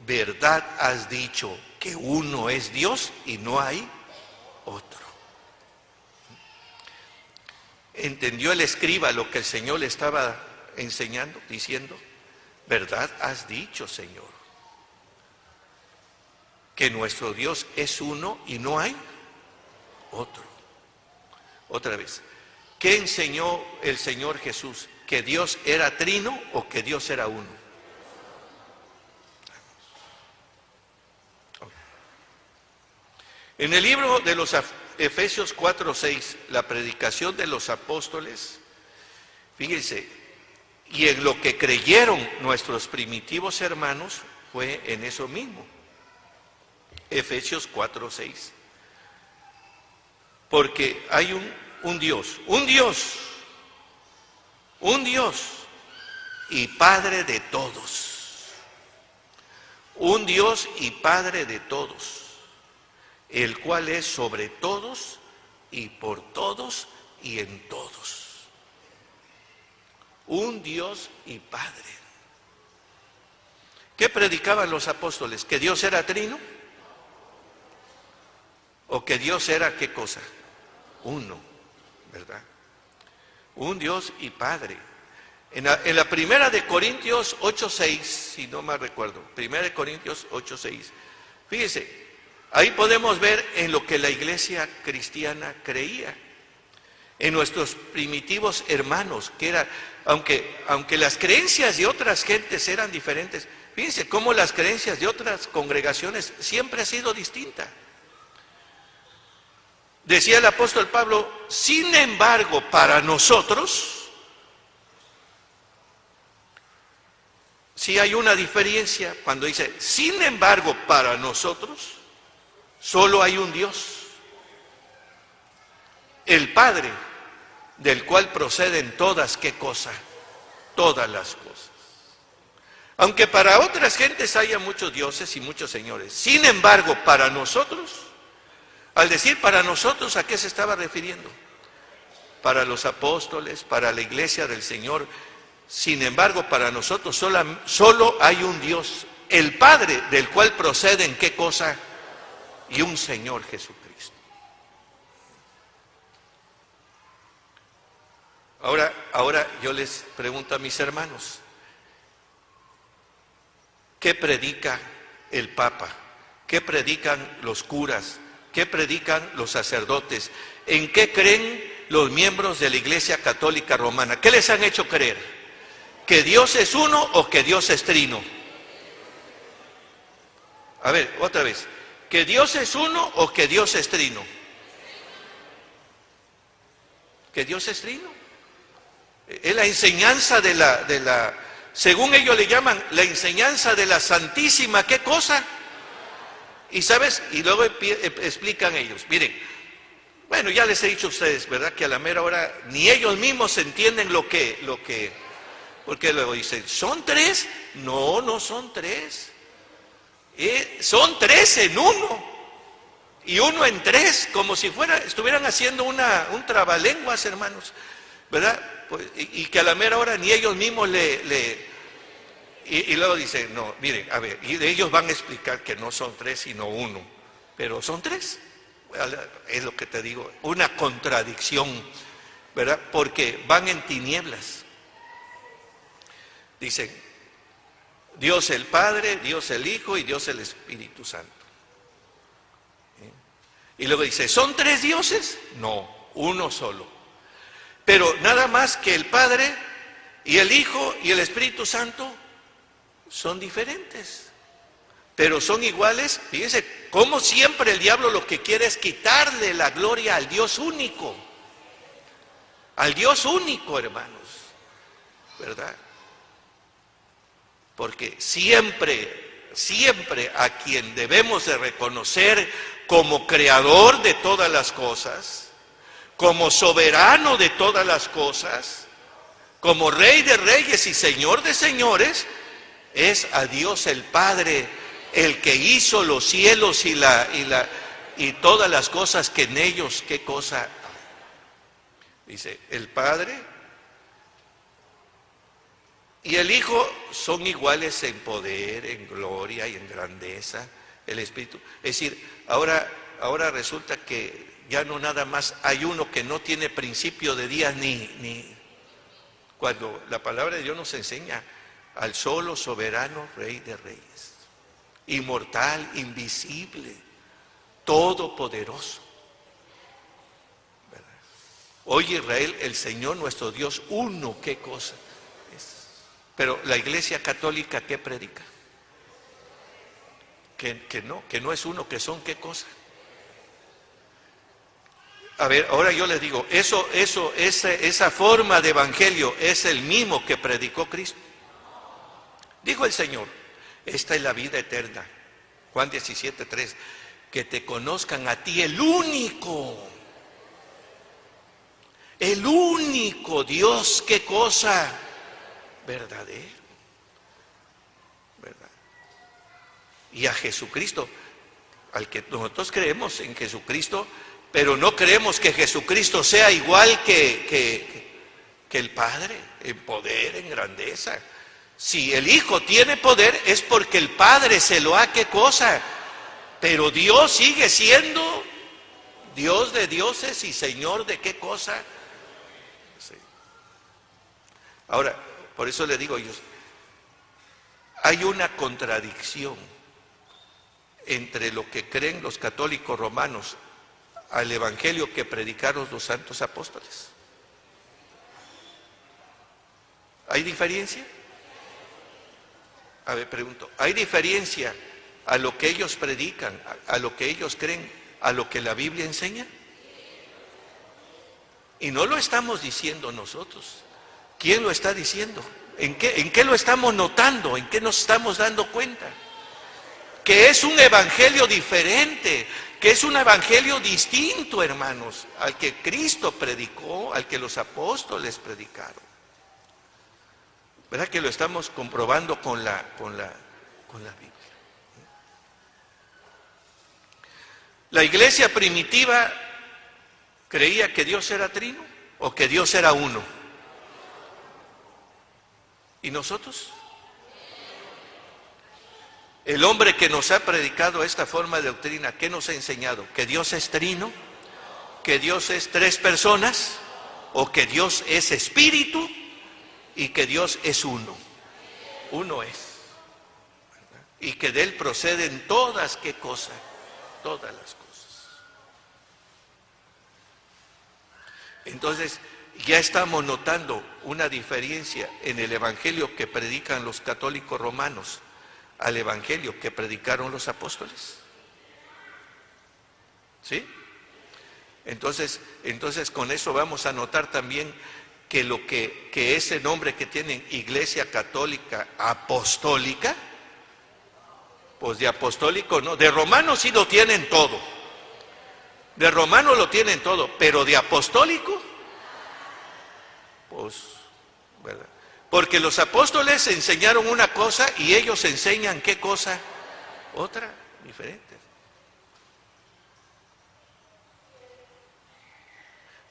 verdad has dicho que uno es Dios y no hay otro. ¿Entendió el escriba lo que el Señor le estaba enseñando, diciendo? ¿Verdad has dicho, Señor, que nuestro Dios es uno y no hay otro? Otra vez, ¿qué enseñó el Señor Jesús? ¿Que Dios era trino o que Dios era uno? En el libro de los Efesios 4:6, la predicación de los apóstoles, fíjense, y en lo que creyeron nuestros primitivos hermanos fue en eso mismo. Efesios 4:6. Porque hay un Dios y Padre de todos. Un Dios y Padre de todos, el cual es sobre todos y por todos y en todos. Un Dios y Padre. ¿Qué predicaban los apóstoles? ¿Que Dios era trino? ¿O que Dios era qué cosa? Uno, ¿verdad? Un Dios y Padre. En la primera de Corintios 8:6, si no me recuerdo, primera de Corintios 8:6, fíjese, ahí podemos ver en lo que la iglesia cristiana creía, en nuestros primitivos hermanos, que era, aunque las creencias de otras gentes eran diferentes, fíjense cómo las creencias de otras congregaciones siempre han sido distintas. Decía el apóstol Pablo, sin embargo, para nosotros, sí hay una diferencia cuando dice, sin embargo, para nosotros, solo hay un Dios, el Padre, del cual proceden todas, ¿qué cosa? Todas las cosas. Aunque para otras gentes haya muchos dioses y muchos señores, sin embargo, para nosotros, al decir para nosotros, ¿a qué se estaba refiriendo? Para los apóstoles, para la iglesia del Señor. Sin embargo, para nosotros solo hay un Dios, el Padre, del cual proceden, ¿qué cosa? Y un Señor Jesucristo. Ahora yo les pregunto a mis hermanos, ¿qué predica el Papa? ¿Qué predican los curas? ¿Qué predican los sacerdotes? ¿En qué creen los miembros de la Iglesia Católica Romana? ¿Qué les han hecho creer? ¿Que Dios es uno o que Dios es trino? A ver, otra vez. ¿Que Dios es uno o que Dios es trino? ¿Que Dios es trino? Es la enseñanza de la, según ellos le llaman, la enseñanza de la Santísima, ¿qué cosa? Y sabes, y luego explican ellos, miren, bueno, ya les he dicho a ustedes, ¿verdad? Que a la mera hora ni ellos mismos entienden lo que, porque luego dicen, ¿son tres? No, no son tres. Son tres en uno. Y uno en tres, como si estuvieran haciendo un trabalenguas, hermanos, ¿verdad? Pues, y que a la mera hora ni ellos mismos y luego dicen, no, miren, a ver, y ellos van a explicar que no son tres, sino uno, pero son tres. Es lo que te digo, una contradicción, ¿verdad? Porque van en tinieblas. Dicen, Dios el Padre, Dios el Hijo y Dios el Espíritu Santo. Y luego dice, ¿son tres dioses? No, uno solo. Pero nada más que el Padre y el Hijo y el Espíritu Santo son diferentes, pero son iguales. Fíjense, como siempre el diablo lo que quiere es quitarle la gloria al Dios único. Al Dios único, hermanos, ¿verdad? Porque siempre a quien debemos de reconocer como creador de todas las cosas, como soberano de todas las cosas, como Rey de reyes y Señor de señores, es a Dios el Padre, el que hizo los cielos y todas las cosas que en ellos, ¿qué cosa hay? Dice, el Padre y el Hijo son iguales en poder, en gloria y en grandeza, el Espíritu. Es decir, ahora resulta que ya no nada más hay uno que no tiene principio de días ni cuando la palabra de Dios nos enseña al solo soberano Rey de Reyes, inmortal, invisible, todopoderoso. ¿Verdad? Oye Israel, el Señor nuestro Dios, uno, ¿qué cosa es? Pero la Iglesia Católica, ¿qué predica? Que no es uno, que son ¿qué cosa? A ver, ahora yo les digo, esa forma de evangelio es el mismo que predicó Cristo. Dijo el Señor, esta es la vida eterna, Juan 17:3, que te conozcan a ti, el único Dios, ¿qué cosa? Verdadero, ¿verdad? Y a Jesucristo, al que nosotros creemos en Jesucristo, pero no creemos que Jesucristo sea igual que el Padre, en poder, en grandeza. Si el Hijo tiene poder es porque el Padre se lo ha, ¿qué cosa? Pero Dios sigue siendo Dios de dioses y Señor de ¿qué cosa? Sí. Ahora, por eso le digo yo, hay una contradicción entre lo que creen los católicos romanos al evangelio que predicaron los santos apóstoles. ¿Hay diferencia? A ver, pregunto, ¿hay diferencia a lo que ellos predican, a lo que ellos creen, a lo que la Biblia enseña? Y no lo estamos diciendo nosotros. ¿Quién lo está diciendo? ¿En qué lo estamos notando? ¿En qué nos estamos dando cuenta? Que es un evangelio diferente, que es un evangelio distinto, hermanos, al que Cristo predicó, al que los apóstoles predicaron. ¿Verdad que lo estamos comprobando con la Biblia? La iglesia primitiva creía que Dios era trino o que Dios era uno. ¿Y nosotros? El hombre que nos ha predicado esta forma de doctrina, ¿qué nos ha enseñado? ¿Que Dios es trino? ¿Que Dios es tres personas? ¿O que Dios es espíritu? Y que Dios es uno. Uno es. ¿Verdad? Y que de Él proceden todas, ¿qué cosa? Todas las cosas. Entonces, ya estamos notando una diferencia en el evangelio que predican los católicos romanos al evangelio que predicaron los apóstoles. ¿Sí? Entonces con eso vamos a notar también que ese nombre que tienen Iglesia Católica Apostólica, pues de apostólico no, de romano sí lo tienen todo. De romano lo tienen todo, pero de apostólico, pues, ¿verdad? Porque los apóstoles enseñaron una cosa y ellos enseñan ¿qué cosa? Otra, diferente.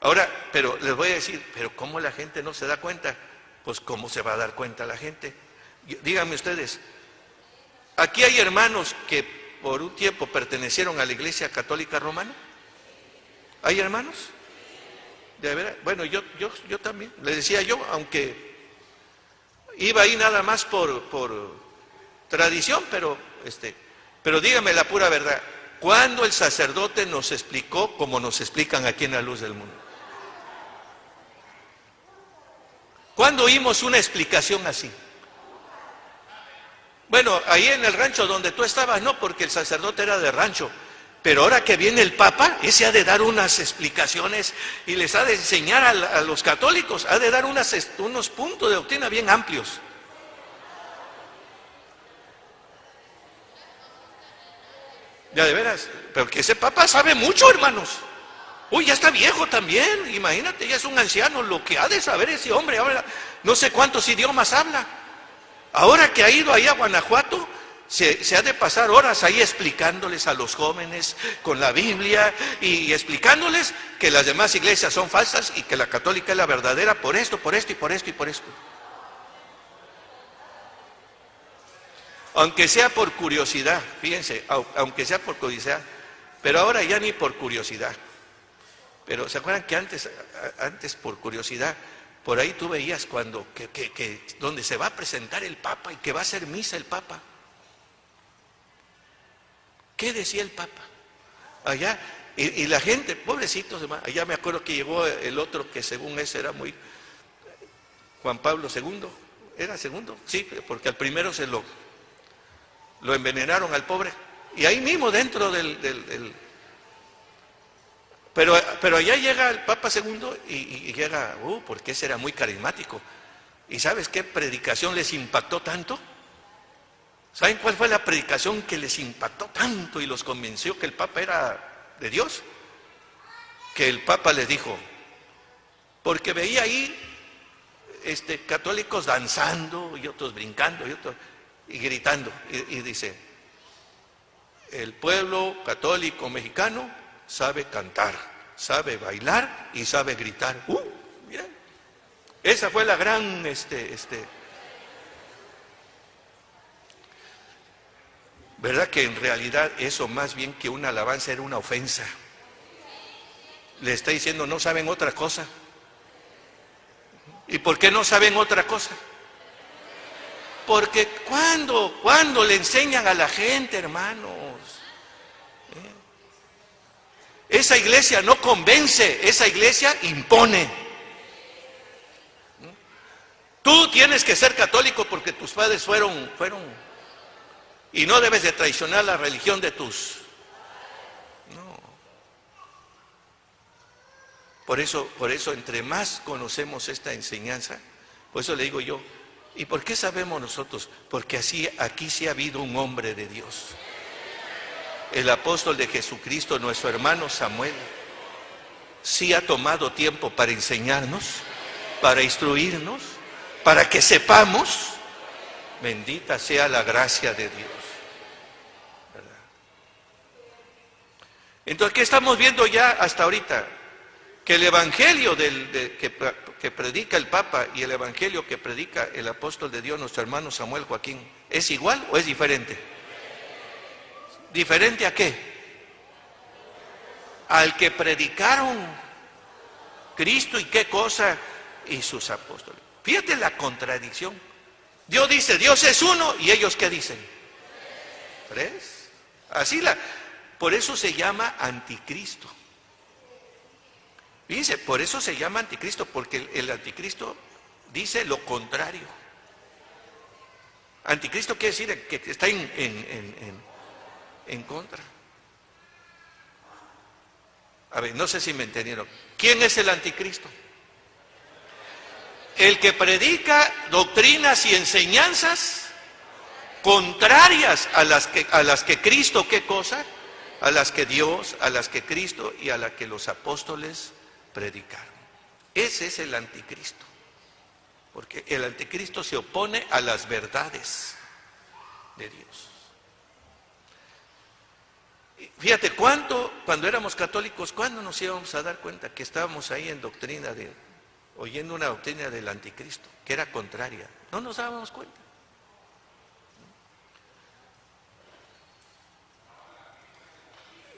Ahora, pero les voy a decir, pero ¿cómo la gente no se da cuenta? Pues ¿cómo se va a dar cuenta la gente? Díganme ustedes, aquí hay hermanos que por un tiempo pertenecieron a la Iglesia Católica Romana. ¿Hay hermanos? ¿De verdad? Bueno, yo también, les decía yo, aunque iba ahí nada más por tradición, pero dígame la pura verdad, ¿cuándo el sacerdote nos explicó como nos explican aquí en La Luz del Mundo? ¿Cuándo oímos una explicación así? Bueno, ahí en el rancho donde tú estabas, no, porque el sacerdote era de rancho. Pero ahora que viene el Papa, ese ha de dar unas explicaciones y les ha de enseñar a los católicos, ha de dar unos puntos de doctrina bien amplios. Ya de veras, pero que ese Papa sabe mucho, hermanos. Uy, ya está viejo también, imagínate, ya es un anciano, lo que ha de saber ese hombre, ahora no sé cuántos idiomas habla. Ahora que ha ido ahí a Guanajuato, se ha de pasar horas ahí explicándoles a los jóvenes con la Biblia y explicándoles que las demás iglesias son falsas y que la católica es la verdadera por esto, por esto y por esto y por esto. Aunque sea por curiosidad, fíjense, aunque sea por curiosidad, pero ahora ya ni por curiosidad. Pero ¿se acuerdan que antes por curiosidad, por ahí tú veías cuando, donde se va a presentar el Papa y que va a hacer misa el Papa? ¿Qué decía el Papa? Allá, y la gente, pobrecitos, hermano, allá me acuerdo que llegó el otro que según ese era muy, Juan Pablo II, ¿era segundo? Sí, porque al primero lo envenenaron al pobre, y ahí mismo dentro pero allá llega el Papa segundo y llega, porque ese era muy carismático, y ¿sabes qué predicación les impactó tanto? ¿Saben cuál fue la predicación que les impactó tanto y los convenció que el Papa era de Dios? Que el Papa les dijo, porque veía ahí católicos danzando y otros brincando y gritando, y dice, el pueblo católico mexicano sabe cantar, sabe bailar y sabe gritar. Mira, esa fue la gran ¿verdad que en realidad eso más bien que una alabanza era una ofensa? Le está diciendo, no saben otra cosa. ¿Y por qué no saben otra cosa? Porque cuando le enseñan a la gente, hermanos, esa iglesia no convence, esa iglesia impone. Tú tienes que ser católico porque tus padres fueron y no debes de traicionar la religión de tus. No. Por eso entre más conocemos esta enseñanza, por eso le digo yo, ¿y por qué sabemos nosotros? Porque aquí sí ha habido un hombre de Dios. El apóstol de Jesucristo, nuestro hermano Samuel, sí ha tomado tiempo para enseñarnos, para instruirnos, para que sepamos. Bendita sea la gracia de Dios. ¿Verdad? Entonces, ¿qué estamos viendo ya hasta ahorita? Que el evangelio que predica el Papa y el evangelio que predica el apóstol de Dios, nuestro hermano Samuel Joaquín, ¿es igual o es diferente? ¿Diferente a qué? Al que predicaron Cristo y qué cosa y sus apóstoles. Fíjate la contradicción. Dios dice, Dios es uno, y ellos ¿qué dicen? Tres. Por eso se llama anticristo. Fíjense, por eso se llama anticristo, porque el anticristo dice lo contrario. Anticristo quiere decir que está en contra. A ver, no sé si me entendieron. ¿Quién es el anticristo? El que predica doctrinas y enseñanzas contrarias a las que Cristo, ¿qué cosa? A las que Dios, a las que Cristo y a las que los apóstoles predicaron. Ese es el anticristo. Porque el anticristo se opone a las verdades de Dios. Fíjate, cuando éramos católicos, ¿cuándo nos íbamos a dar cuenta que estábamos ahí en oyendo una doctrina del anticristo, que era contraria? No nos dábamos cuenta.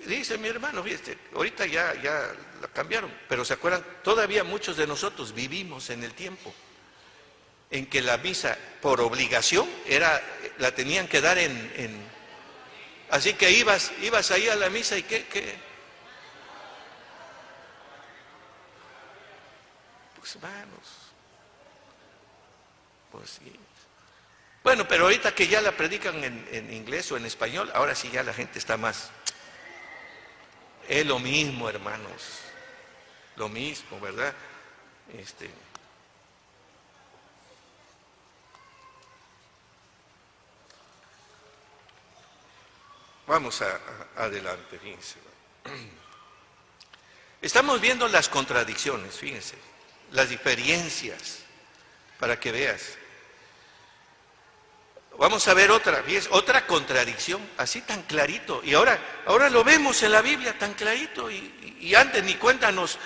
Dice mi hermano, fíjate, ahorita ya la cambiaron, pero se acuerdan, todavía muchos de nosotros vivimos en el tiempo en que la misa por obligación la tenían que dar así que ibas ahí a la misa y ¿qué? Pues hermanos, pues sí. Bueno, pero ahorita que ya la predican en inglés o en español, ahora sí ya la gente está más. Es lo mismo, hermanos, lo mismo, ¿verdad? Vamos adelante, fíjense. Estamos viendo las contradicciones, fíjense, las diferencias, para que veas. Vamos a ver otra contradicción, así tan clarito. Y ahora lo vemos en la Biblia tan clarito y antes ni cuéntanos.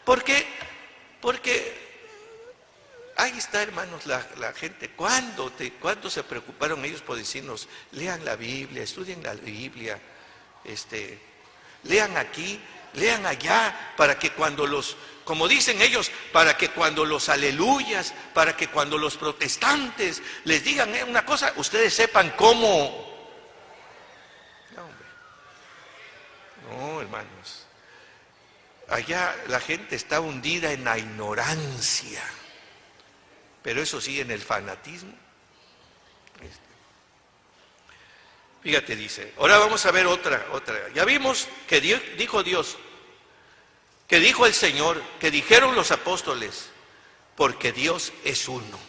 ¿Por qué? Porque ahí está, hermanos, la gente. ¿Cuándo se preocuparon ellos por decirnos, lean la Biblia, estudien la Biblia, lean aquí? lean allá, para que cuando como dicen ellos, para que cuando los aleluyas, para que cuando los protestantes les digan una cosa, ustedes sepan cómo. No, hombre. No, hermanos. Allá la gente está hundida en la ignorancia, pero eso sí, en el fanatismo. Fíjate, dice, ahora vamos a ver otra. Ya vimos que dijo Dios, que dijo el Señor, que dijeron los apóstoles, porque Dios es uno.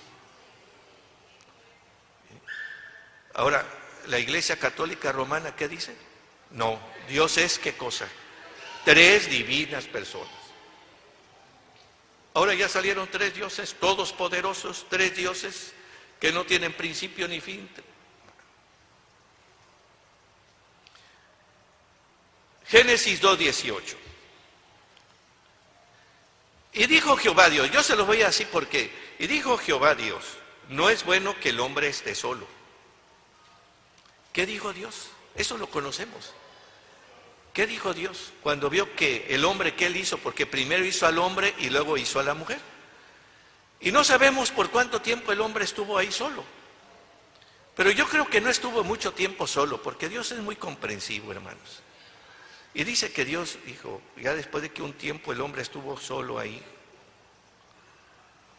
Ahora, la Iglesia Católica Romana, ¿qué dice? No, Dios es, ¿qué cosa? 3 divinas personas. Ahora ya salieron 3 dioses, todos poderosos, 3 dioses que no tienen principio ni fin. Génesis 2:18. Y dijo Jehová Dios, yo se los voy a decir por qué. Y dijo Jehová Dios, no es bueno que el hombre esté solo. ¿Qué dijo Dios? Eso lo conocemos. ¿Qué dijo Dios cuando vio que el hombre, qué él hizo? Porque primero hizo al hombre y luego hizo a la mujer. Y no sabemos por cuánto tiempo el hombre estuvo ahí solo. Pero yo creo que no estuvo mucho tiempo solo, porque Dios es muy comprensivo, hermanos. Y dice que Dios dijo, ya después de que un tiempo el hombre estuvo solo ahí,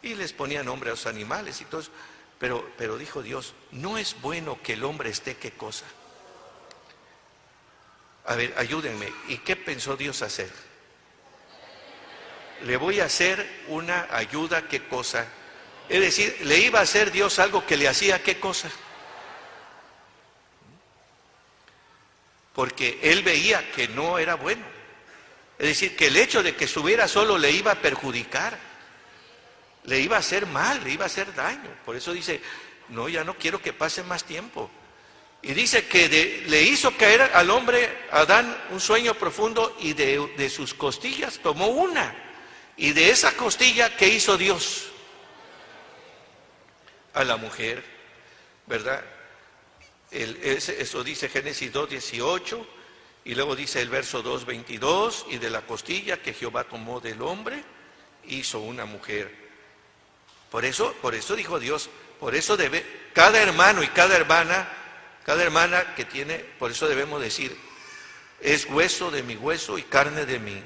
y les ponía nombre a los animales y todo eso, pero dijo Dios, no es bueno que el hombre esté, ¿qué cosa? A ver, ayúdenme, ¿y qué pensó Dios hacer? Le voy a hacer una ayuda, ¿qué cosa? Es decir, le iba a hacer Dios algo que le hacía, ¿qué cosa? Porque él veía que no era bueno. Es decir, que el hecho de que estuviera solo le iba a perjudicar, le iba a hacer mal, le iba a hacer daño. Por eso dice, no, ya no quiero que pase más tiempo. Y dice que le hizo caer al hombre, a Adán, un sueño profundo, y de sus costillas tomó una. Y de esa costilla, ¿qué hizo Dios? A la mujer, ¿verdad? Eso dice Génesis 2:18, y luego dice el verso 2:22, y de la costilla que Jehová tomó del hombre, hizo una mujer. Por eso dijo Dios, por eso cada hermano y cada hermana que tiene, por eso debemos decir, es hueso de mi hueso y carne de mí.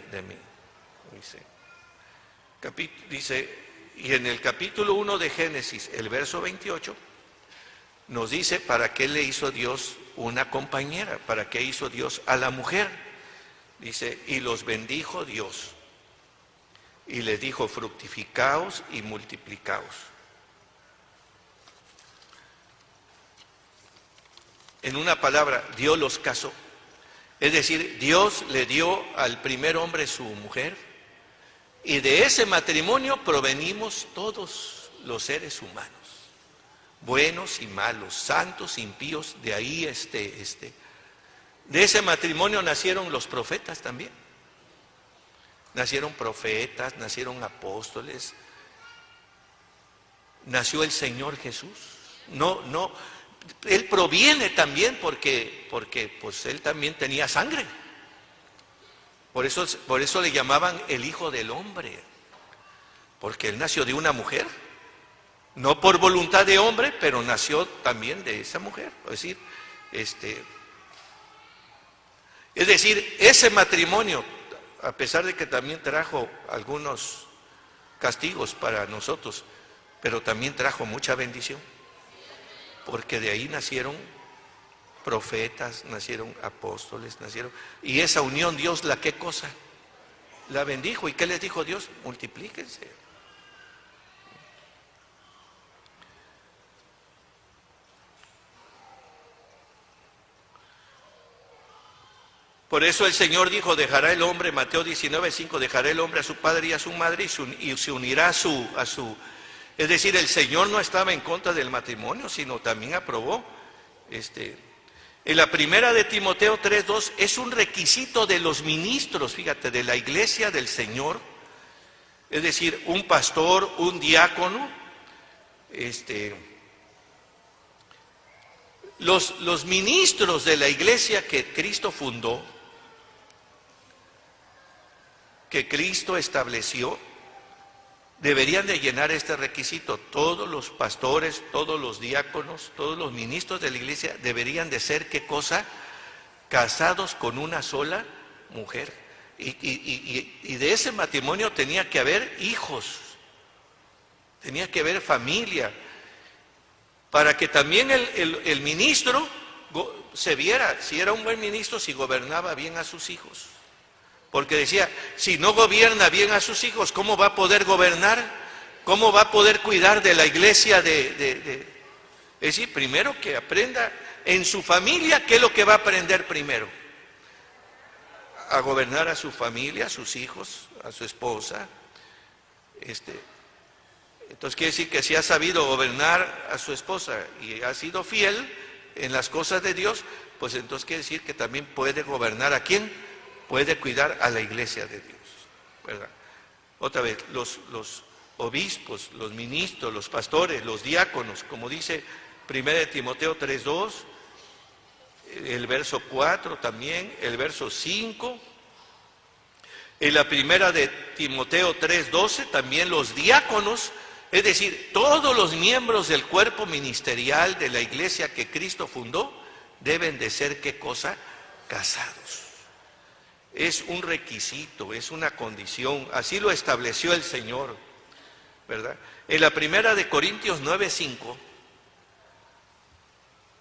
Dice, y en el capítulo 1 de Génesis, el verso 28, nos dice para qué le hizo Dios una compañera, para qué hizo Dios a la mujer. Dice, y los bendijo Dios, y les dijo, fructificaos y multiplicaos. En una palabra, Dios los casó. Es decir, Dios le dio al primer hombre su mujer, y de ese matrimonio provenimos todos los seres humanos, buenos y malos, santos, impíos. De ahí de ese matrimonio nacieron los profetas también. Nacieron profetas, nacieron apóstoles, nació el Señor Jesús. Él proviene también porque pues él también tenía sangre. Por eso le llamaban el Hijo del Hombre, porque él nació de una mujer, no por voluntad de hombre, pero nació también de esa mujer. Es decir, ese matrimonio, a pesar de que también trajo algunos castigos para nosotros, pero también trajo mucha bendición, porque de ahí nacieron profetas, nacieron apóstoles, y esa unión Dios, ¿la qué cosa? La bendijo. ¿Y qué les dijo Dios? Multiplíquense. Por eso el Señor dijo, dejará el hombre, Mateo 19:5, dejará el hombre a su padre y a su madre y se unirá a su. Es decir, el Señor no estaba en contra del matrimonio, sino también aprobó. En la primera de Timoteo 3:2 es un requisito de los ministros, fíjate, de la iglesia del Señor. Es decir, un pastor, un diácono, los ministros de la iglesia que Cristo fundó, que Cristo estableció deberían de llenar este requisito. Todos los pastores, todos los diáconos, todos los ministros de la iglesia deberían de ser, ¿qué cosa? Casados con una sola mujer. Y de ese matrimonio tenía que haber hijos, tenía que haber familia, para que también el ministro se viera si era un buen ministro, si gobernaba bien a sus hijos. Porque decía, si no gobierna bien a sus hijos, ¿cómo va a poder gobernar? ¿Cómo va a poder cuidar de la iglesia? Es decir, primero que aprenda en su familia, ¿qué es lo que va a aprender primero? A gobernar a su familia, a sus hijos, a su esposa. Entonces quiere decir que si ha sabido gobernar a su esposa y ha sido fiel en las cosas de Dios, pues entonces quiere decir que también puede gobernar ¿a quién? Puede cuidar a la iglesia de Dios, ¿verdad? Otra vez, los obispos, los ministros, los pastores, los diáconos, como dice 1 Timoteo 3:2, el verso 4 también, el verso 5, en la primera de Timoteo 3:12, también los diáconos, es decir, todos los miembros del cuerpo ministerial de la iglesia que Cristo fundó, deben de ser, ¿qué cosa? Casados. Es un requisito, es una condición, así lo estableció el Señor, ¿verdad? En la primera de Corintios 9:5,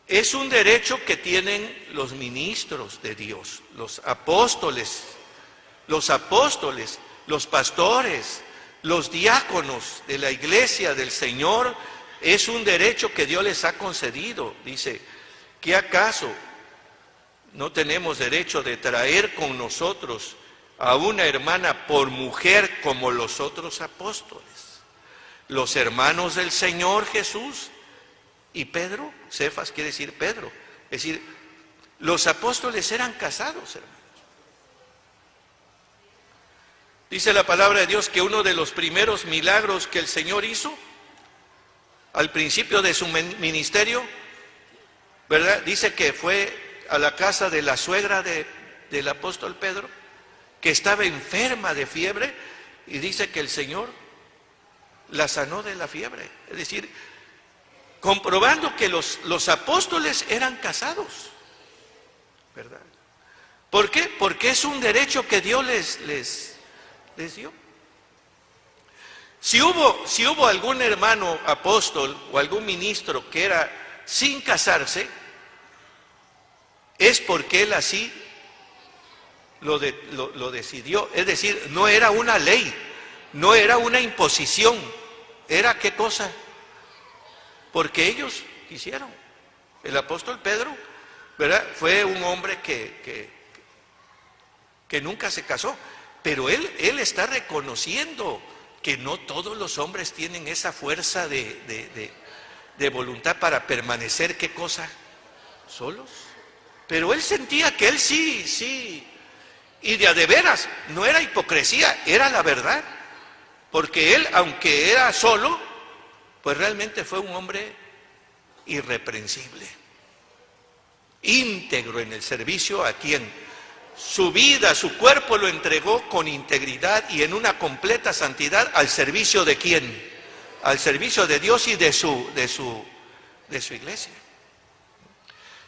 es un derecho que tienen los ministros de Dios, los apóstoles, los pastores, los diáconos de la iglesia del Señor, es un derecho que Dios les ha concedido. Dice, ¿qué acaso no tenemos derecho de traer con nosotros a una hermana por mujer como los otros apóstoles, los hermanos del Señor Jesús y Pedro? Cefas quiere decir Pedro. Es decir, los apóstoles eran casados, hermanos. Dice la palabra de Dios que uno de los primeros milagros que el Señor hizo al principio de su ministerio, ¿verdad? Dice que fue a la casa de la suegra del apóstol Pedro, que estaba enferma de fiebre, y dice que el Señor la sanó de la fiebre. Es decir, comprobando que los apóstoles eran casados, ¿verdad? ¿Por qué? Porque es un derecho que Dios les dio. Si hubo algún hermano apóstol o algún ministro que era sin casarse, es porque él así lo decidió. Es decir, no era una ley, no era una imposición, era ¿qué cosa? Porque ellos quisieron. El apóstol Pedro, ¿verdad? Fue un hombre que nunca se casó, pero él está reconociendo que no todos los hombres tienen esa fuerza de voluntad para permanecer, ¿qué cosa? Solos. Pero él sentía que él sí, y de a de veras, no era hipocresía, era la verdad, porque él, aunque era solo, pues realmente fue un hombre irreprensible, íntegro en el servicio a quien su vida, su cuerpo lo entregó con integridad y en una completa santidad al servicio de quién, al servicio de Dios y de su iglesia.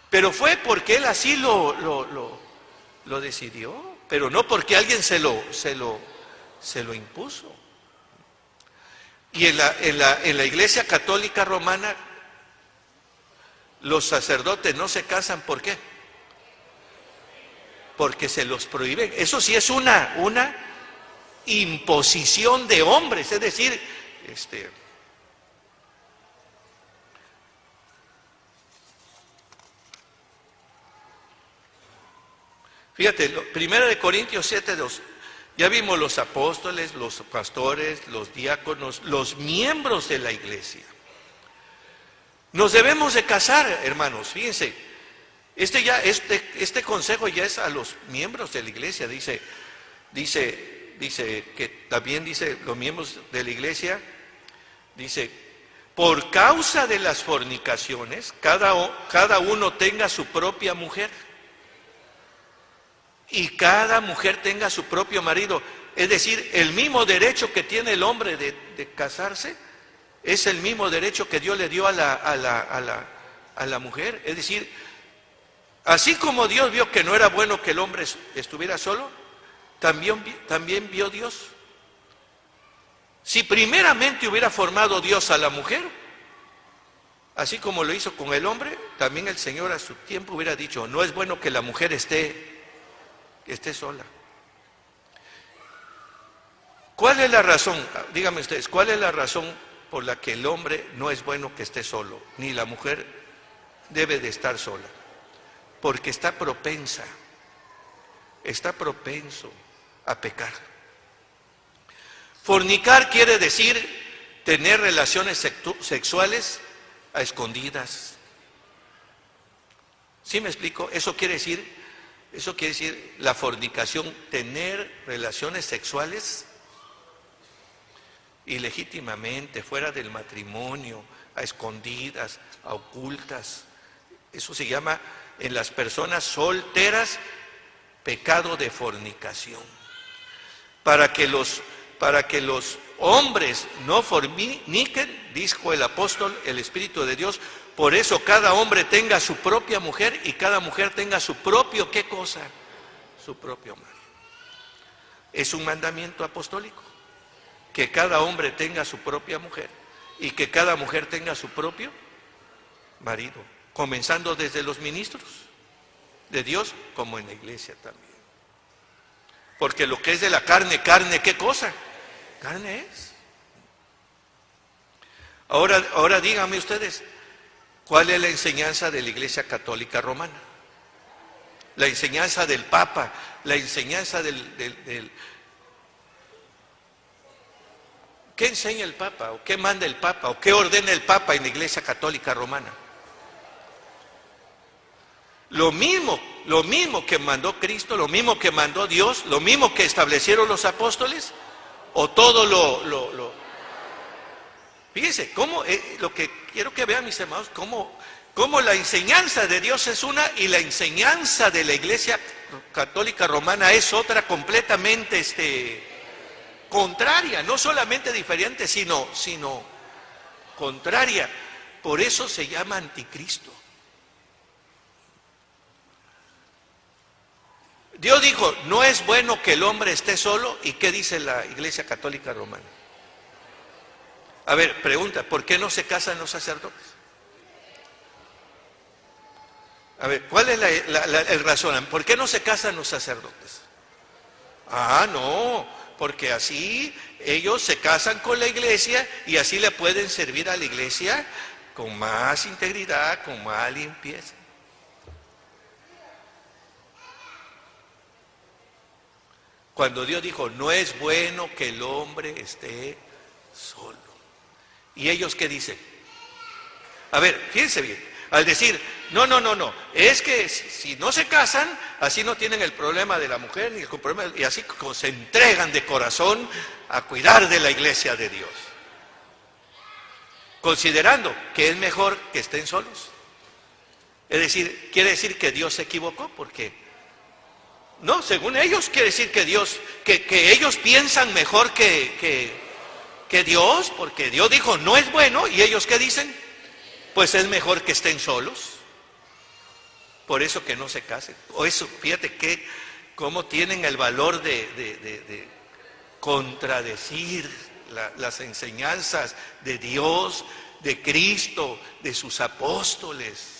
Pero fue porque él así lo decidió, pero no porque alguien se lo impuso. Y en la iglesia católica romana, los sacerdotes no se casan, ¿por qué? Porque se los prohíben. Eso sí es una imposición de hombres, es decir, fíjate, 1 Corintios 7:2, ya vimos los apóstoles, los pastores, los diáconos, los miembros de la iglesia. Nos debemos de casar, hermanos, fíjense, este consejo ya es a los miembros de la iglesia, dice que también dice los miembros de la iglesia, dice, por causa de las fornicaciones, cada uno tenga su propia mujer. Y cada mujer tenga su propio marido. Es decir, el mismo derecho que tiene el hombre de casarse es el mismo derecho que Dios le dio a la mujer. Es decir, así como Dios vio que no era bueno que el hombre estuviera solo, también vio Dios. Si primeramente hubiera formado Dios a la mujer, así como lo hizo con el hombre, también el Señor a su tiempo hubiera dicho, no es bueno que la mujer esté sola. ¿Cuál es la razón? Díganme ustedes, ¿cuál es la razón por la que el hombre no es bueno que esté solo, ni la mujer debe de estar sola? Porque está propenso a pecar. Fornicar quiere decir tener relaciones sexuales a escondidas. ¿Sí me explico? Eso quiere decir la fornicación, tener relaciones sexuales ilegítimamente, fuera del matrimonio, a escondidas, a ocultas. Eso se llama en las personas solteras pecado de fornicación. Para que los hombres no forniquen, dijo el apóstol, el Espíritu de Dios, por eso cada hombre tenga su propia mujer y cada mujer tenga su propio, ¿qué cosa? Su propio marido. Es un mandamiento apostólico, que cada hombre tenga su propia mujer y que cada mujer tenga su propio marido, comenzando desde los ministros de Dios como en la iglesia también. Porque lo que es de la carne, ¿qué cosa? Carne es. Ahora díganme ustedes, ¿cuál es la enseñanza de la Iglesia Católica Romana? La enseñanza del Papa, la enseñanza ¿qué enseña el Papa? ¿O qué manda el Papa? ¿O qué ordena el Papa en la Iglesia Católica Romana? Lo mismo que mandó Cristo, lo mismo que mandó Dios, lo mismo que establecieron los apóstoles, o todo Fíjense, lo que quiero que vean, mis hermanos, cómo la enseñanza de Dios es una y la enseñanza de la Iglesia Católica Romana es otra completamente contraria, no solamente diferente, sino contraria. Por eso se llama anticristo. Dios dijo, no es bueno que el hombre esté solo. ¿Y qué dice la Iglesia Católica Romana? A ver, pregunta, ¿por qué no se casan los sacerdotes? A ver, ¿cuál es el razonamiento? ¿Por qué no se casan los sacerdotes? No, porque así ellos se casan con la iglesia y así le pueden servir a la iglesia con más integridad, con más limpieza. Cuando Dios dijo, no es bueno que el hombre esté solo. ¿Y ellos qué dicen? A ver, fíjense bien, al decir, no, es que si no se casan, así no tienen el problema de la mujer, ni el problema, y así se entregan de corazón a cuidar de la iglesia de Dios. Considerando que es mejor que estén solos. Es decir, quiere decir que Dios se equivocó, porque no, según ellos quiere decir que Dios, que ellos piensan mejor que Dios, porque Dios dijo no es bueno, y ellos ¿qué dicen? Pues es mejor que estén solos. Por eso que no se casen. O eso, fíjate cómo tienen el valor de contradecir las enseñanzas de Dios, de Cristo, de sus apóstoles.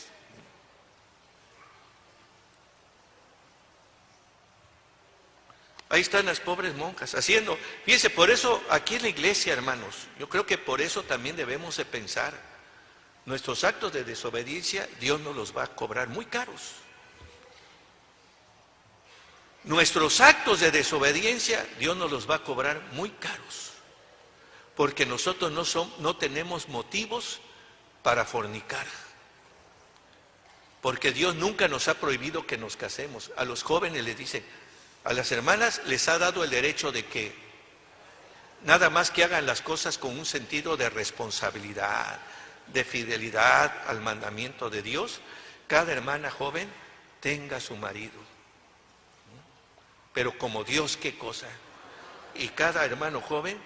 Ahí están las pobres monjas haciendo. Fíjense, por eso aquí en la iglesia, hermanos, yo creo que por eso también debemos de pensar. Nuestros actos de desobediencia, Dios nos los va a cobrar muy caros. Nuestros actos de desobediencia, Dios nos los va a cobrar muy caros. Porque nosotros no tenemos motivos para fornicar. Porque Dios nunca nos ha prohibido que nos casemos. A los jóvenes les dice, a las hermanas les ha dado el derecho de que nada más que hagan las cosas con un sentido de responsabilidad, de fidelidad al mandamiento de Dios, cada hermana joven tenga su marido. Pero como Dios, ¿qué cosa? y cada hermano joven,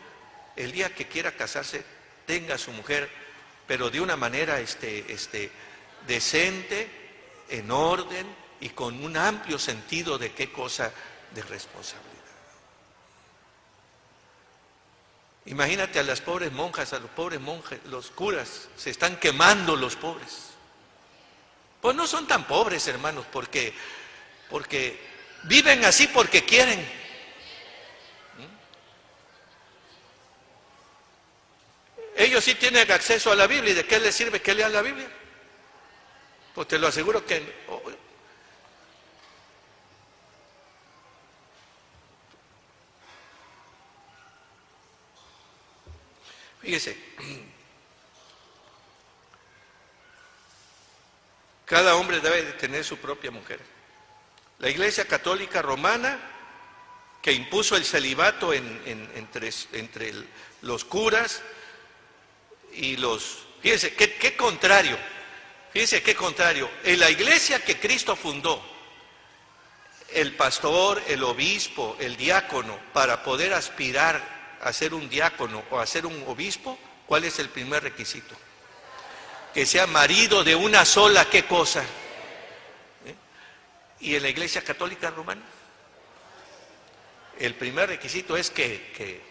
el día que quiera casarse, tenga a su mujer, pero de una manera decente, en orden y con un amplio sentido de qué cosa de responsabilidad. Imagínate a las pobres monjas, a los pobres monjes, los curas, se están quemando los pobres. Pues no son tan pobres, hermanos, porque viven así porque quieren. Ellos sí tienen acceso a la Biblia, ¿y de qué les sirve que lean la Biblia? Pues te lo aseguro que... Fíjese, cada hombre debe de tener su propia mujer. La Iglesia Católica Romana, que impuso el celibato entre los curas y los... Fíjense, qué contrario. Fíjense qué contrario. En la iglesia que Cristo fundó, el pastor, el obispo, el diácono, para poder aspirar a ser un diácono o a ser un obispo, ¿cuál es el primer requisito? Que sea marido de una sola, ¿qué cosa? Y en la Iglesia Católica Romana, el primer requisito es que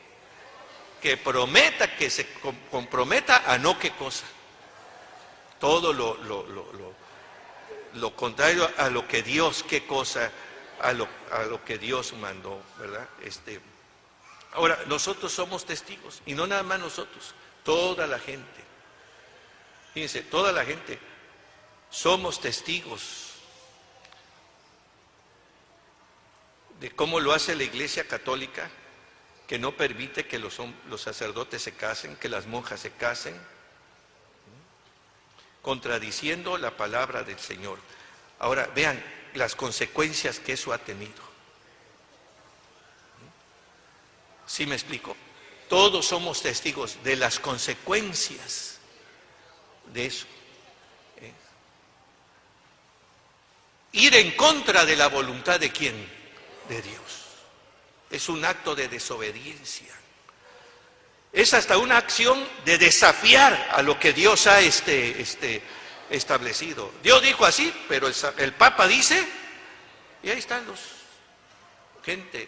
prometa, que se comprometa a no qué cosa. Todo lo contrario a lo que Dios, qué cosa, a lo que Dios mandó, ¿verdad? Ahora, nosotros somos testigos, y no nada más nosotros, toda la gente. Fíjense, toda la gente somos testigos de cómo lo hace la Iglesia Católica, que no permite que los sacerdotes se casen, que las monjas se casen, contradiciendo la palabra del Señor. Ahora, vean las consecuencias que eso ha tenido. ¿Sí me explico? Todos somos testigos de las consecuencias de eso. Ir en contra de la voluntad de ¿quién? De Dios. Es un acto de desobediencia. Es hasta una acción de desafiar a lo que Dios ha establecido. Dios dijo así, pero el Papa dice, y ahí están los gente.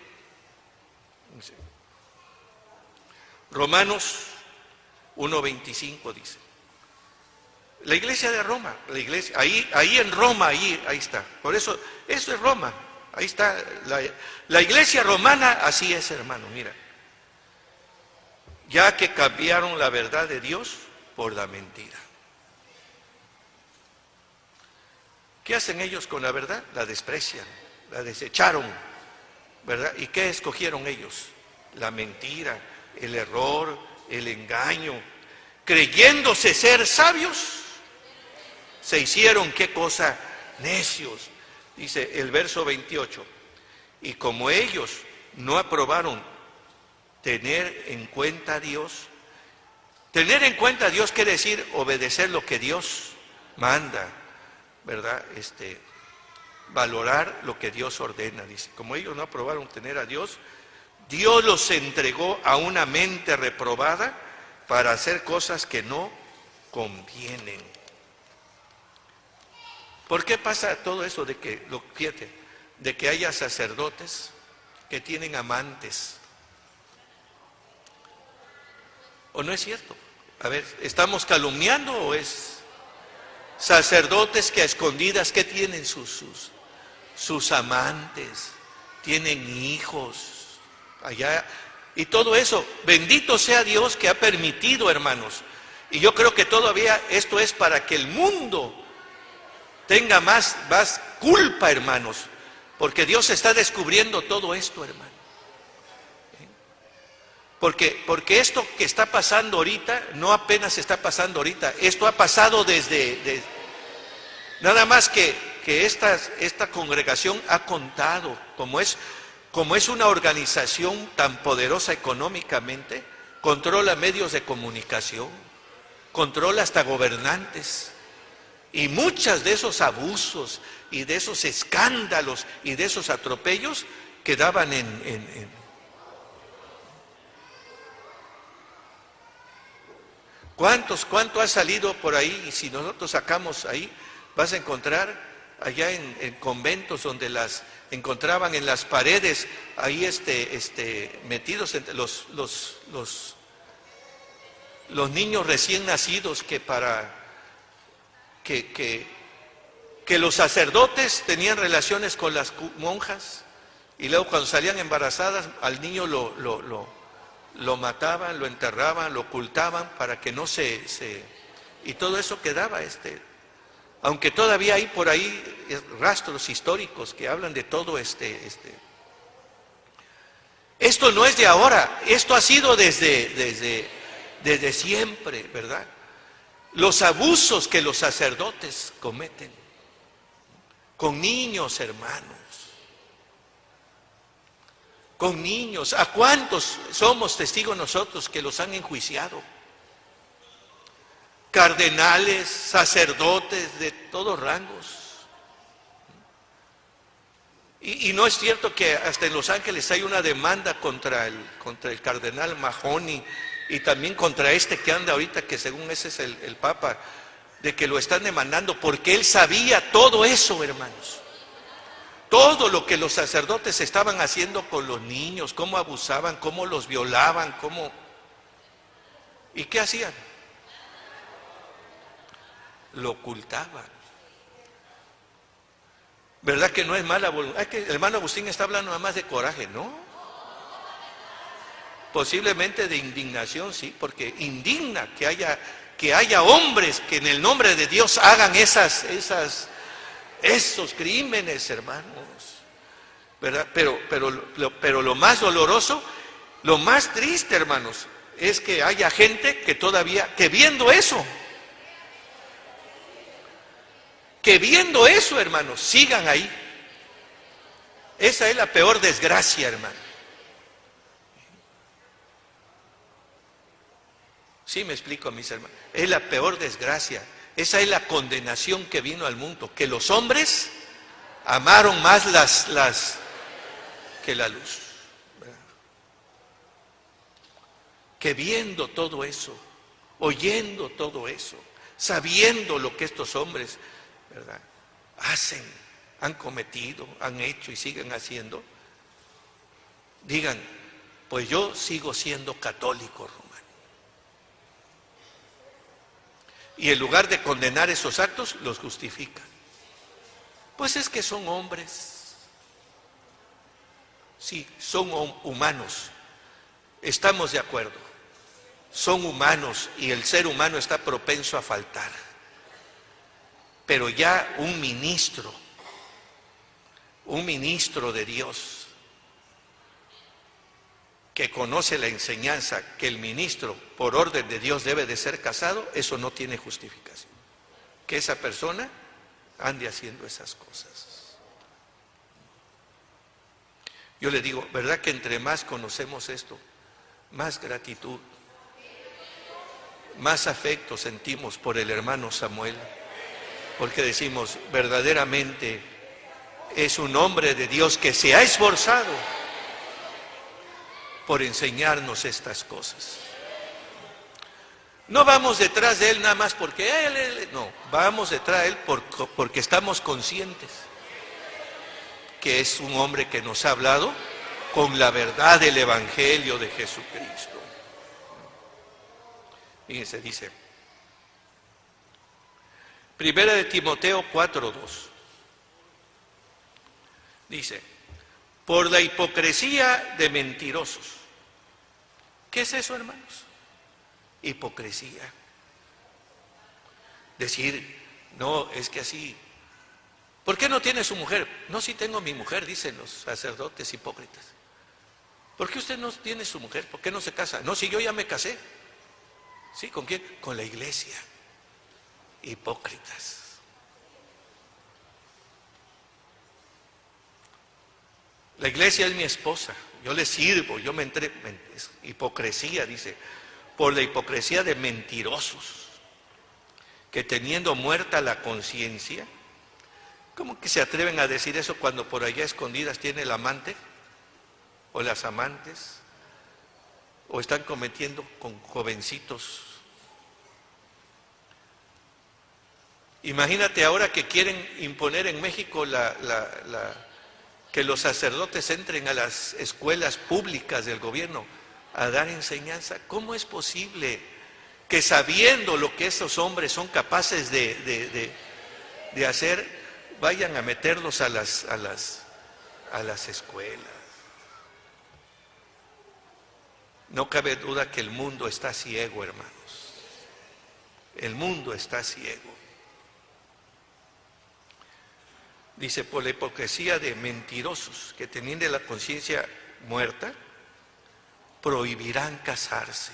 Romanos 1:25 dice. La iglesia de Roma, la iglesia, ahí en Roma, ahí está. Por eso es Roma. Ahí está. La iglesia romana, así es, hermano, mira. Ya que cambiaron la verdad de Dios por la mentira. ¿Qué hacen ellos con la verdad? La desprecian, la desecharon, ¿verdad? ¿Y qué escogieron ellos? La mentira, el error, el engaño. Creyéndose ser sabios, se hicieron, ¿qué cosa? Necios. Dice el verso 28. Y como ellos no aprobaron tener en cuenta a Dios, tener en cuenta a Dios quiere decir obedecer lo que Dios manda, ¿verdad? Valorar lo que Dios ordena. Dice, como ellos no aprobaron tener a Dios, Dios los entregó a una mente reprobada para hacer cosas que no convienen. ¿Por qué pasa todo eso de que haya sacerdotes que tienen amantes? ¿O no es cierto? A ver, ¿estamos calumniando o es sacerdotes que a escondidas que tienen sus amantes, tienen hijos allá? Y todo eso, bendito sea Dios que ha permitido, hermanos. Y yo creo que todavía esto es para que el mundo tenga más culpa, hermanos, porque Dios está descubriendo todo esto, hermano. Porque esto que está pasando ahorita, no apenas está pasando ahorita, esto ha pasado desde nada más que esta congregación ha contado, como es una organización tan poderosa económicamente, controla medios de comunicación, controla hasta gobernantes. Y muchos de esos abusos y de esos escándalos y de esos atropellos quedaban ¿Cuánto ha salido por ahí? Y si nosotros sacamos ahí, vas a encontrar allá en conventos donde las encontraban en las paredes, ahí metidos entre los niños recién nacidos que los sacerdotes tenían relaciones con las monjas y luego cuando salían embarazadas al niño lo mataban, lo enterraban, lo ocultaban para que no y todo eso quedaba aunque todavía hay por ahí rastros históricos que hablan de todo Esto no es de ahora, esto ha sido desde siempre, ¿verdad? Los abusos que los sacerdotes cometen con niños, hermanos, con niños. ¿A cuántos somos testigos nosotros que los han enjuiciado? Cardenales, sacerdotes de todos rangos. Y no es cierto que hasta en Los Ángeles hay una demanda contra el cardenal Mahony y también contra que anda ahorita, que según ese es el Papa, de que lo están demandando porque él sabía todo eso, hermanos. Todo lo que los sacerdotes estaban haciendo con los niños, cómo abusaban, cómo los violaban, ¿Y qué hacían? Lo ocultaban. ¿Verdad que no es mala voluntad? Es que el hermano Agustín está hablando nada más de coraje, ¿no? Posiblemente de indignación, sí, porque indigna que haya hombres que en el nombre de Dios hagan esos crímenes, hermanos. ¿Verdad? Pero lo más doloroso, lo más triste, hermanos, es que haya gente que viendo eso, hermanos, sigan ahí. Esa es la peor desgracia, hermano. Sí me explico, mis hermanos. Es la peor desgracia. Esa es la condenación que vino al mundo, que los hombres amaron más que la luz. ¿Verdad? Que viendo todo eso, oyendo todo eso, sabiendo lo que estos hombres, ¿verdad?, han cometido, han hecho y siguen haciendo, digan, pues yo sigo siendo católico romano. Y en lugar de condenar esos actos, los justifican. Pues es que son hombres. Sí, son humanos. Estamos de acuerdo. Son humanos y el ser humano está propenso a faltar. Pero ya un ministro de Dios, que conoce la enseñanza que el ministro por orden de Dios debe de ser casado, eso no tiene justificación. Que esa persona ande haciendo esas cosas. Yo le digo, ¿verdad que entre más conocemos esto, más gratitud, más afecto sentimos por el hermano Samuel? Porque decimos, verdaderamente es un hombre de Dios que se ha esforzado por enseñarnos estas cosas. No vamos detrás de él nada más porque no, vamos detrás de él porque estamos conscientes que es un hombre que nos ha hablado con la verdad del Evangelio de Jesucristo. Fíjense, dice, Primera de Timoteo 4:2, dice, por la hipocresía de mentirosos. ¿Qué es eso, hermanos? Hipocresía. Decir, no, es que así. ¿Por qué no tiene su mujer? No, sí tengo mi mujer, dicen los sacerdotes hipócritas. ¿Por qué usted no tiene su mujer? ¿Por qué no se casa? No, si yo ya me casé. ¿Sí? ¿Con quién? Con la iglesia. Hipócritas. La iglesia es mi esposa, yo le sirvo, yo me entrego. Hipocresía, dice, por la hipocresía de mentirosos, que teniendo muerta la conciencia, ¿cómo que se atreven a decir eso cuando por allá escondidas tiene el amante o las amantes? O están cometiendo con jovencitos Imagínate ahora que quieren imponer en México que los sacerdotes entren a las escuelas públicas del gobierno a dar enseñanza. ¿Cómo es posible que sabiendo lo que esos hombres son capaces de hacer, vayan a meterlos a las escuelas? No cabe duda que el mundo está ciego, hermanos. El mundo está ciego. Dice, por la hipocresía de mentirosos que teniendo la conciencia muerta, prohibirán casarse.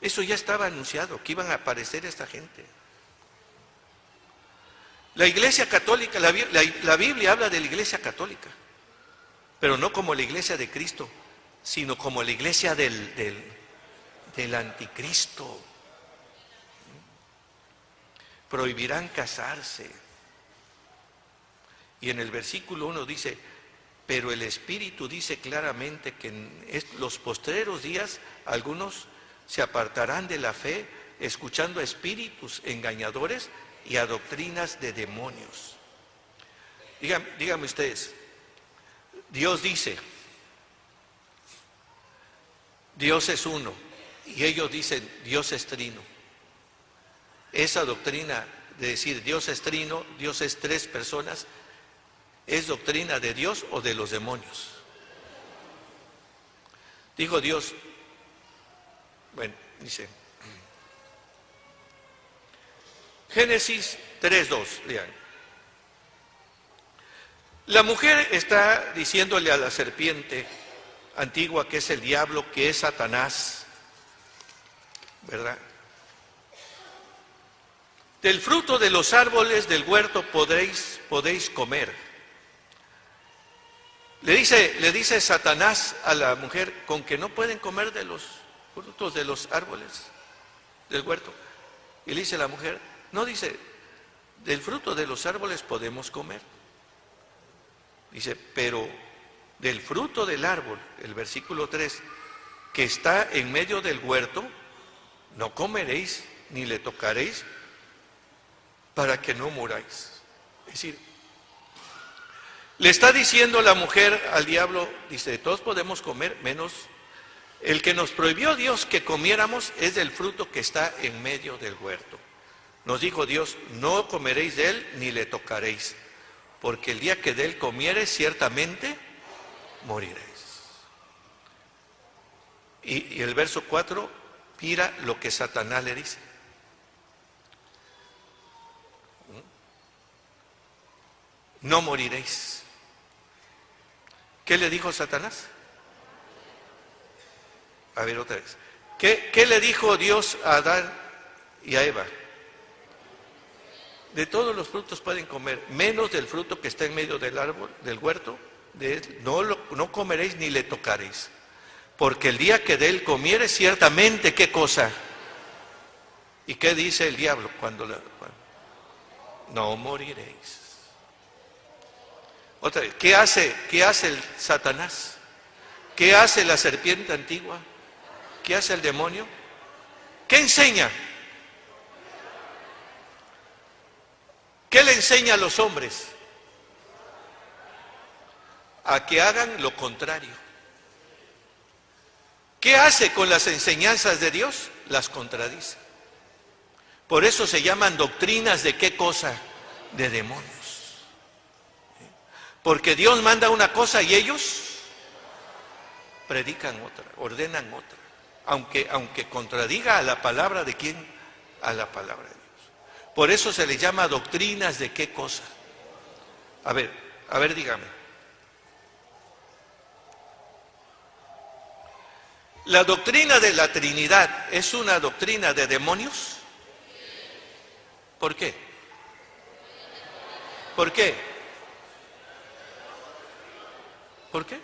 Eso ya estaba anunciado, que iban a aparecer esta gente. La Iglesia Católica, la Biblia habla de la Iglesia Católica, pero no como la Iglesia de Cristo, sino como la Iglesia del Anticristo. Prohibirán casarse. Y en el versículo 1 dice, pero el Espíritu dice claramente que en los postreros días algunos se apartarán de la fe, escuchando a espíritus engañadores y a doctrinas de demonios. Díganme ustedes, Dios dice, Dios es uno, y ellos dicen, Dios es trino. Esa doctrina de decir Dios es trino, Dios es tres personas, ¿es doctrina de Dios o de los demonios? Dijo Dios, bueno, dice, Génesis 3:2, lean. La mujer está diciéndole a la serpiente antigua, que es el diablo, que es Satanás, ¿verdad? Del fruto de los árboles del huerto podéis comer. Le dice Satanás a la mujer, con que no pueden comer de los frutos de los árboles del huerto. Y le dice la mujer, no, dice, del fruto de los árboles podemos comer. Dice, pero del fruto del árbol, el versículo 3, que está en medio del huerto, no comeréis ni le tocaréis, para que no muráis. Es decir, le está diciendo la mujer al diablo, dice, todos podemos comer, menos el que nos prohibió Dios que comiéramos es del fruto que está en medio del huerto. Nos dijo Dios, no comeréis de él ni le tocaréis, porque el día que de él comiereis ciertamente moriréis. Y el verso 4, mira lo que Satanás le dice. No moriréis. ¿Qué le dijo Satanás? A ver otra vez. ¿Qué le dijo Dios a Adán y a Eva? De todos los frutos pueden comer, menos del fruto que está en medio del árbol, del huerto, de él, no comeréis ni le tocaréis. Porque el día que de él comieres, ciertamente, ¿qué cosa? ¿Y qué dice el diablo cuando no moriréis? Otra vez, ¿qué hace el Satanás? ¿Qué hace la serpiente antigua? ¿Qué hace el demonio? ¿Qué enseña? ¿Qué le enseña a los hombres? A que hagan lo contrario. ¿Qué hace con las enseñanzas de Dios? Las contradice. Por eso se llaman doctrinas de ¿qué cosa? De demonios. Porque Dios manda una cosa y ellos predican otra, ordenan otra. Aunque contradiga a la palabra de quién, a la palabra de Dios. Por eso se le llama doctrinas de qué cosa. A ver, dígame. ¿La doctrina de la Trinidad es una doctrina de demonios? ¿Por qué? ¿Por qué? ¿Por qué?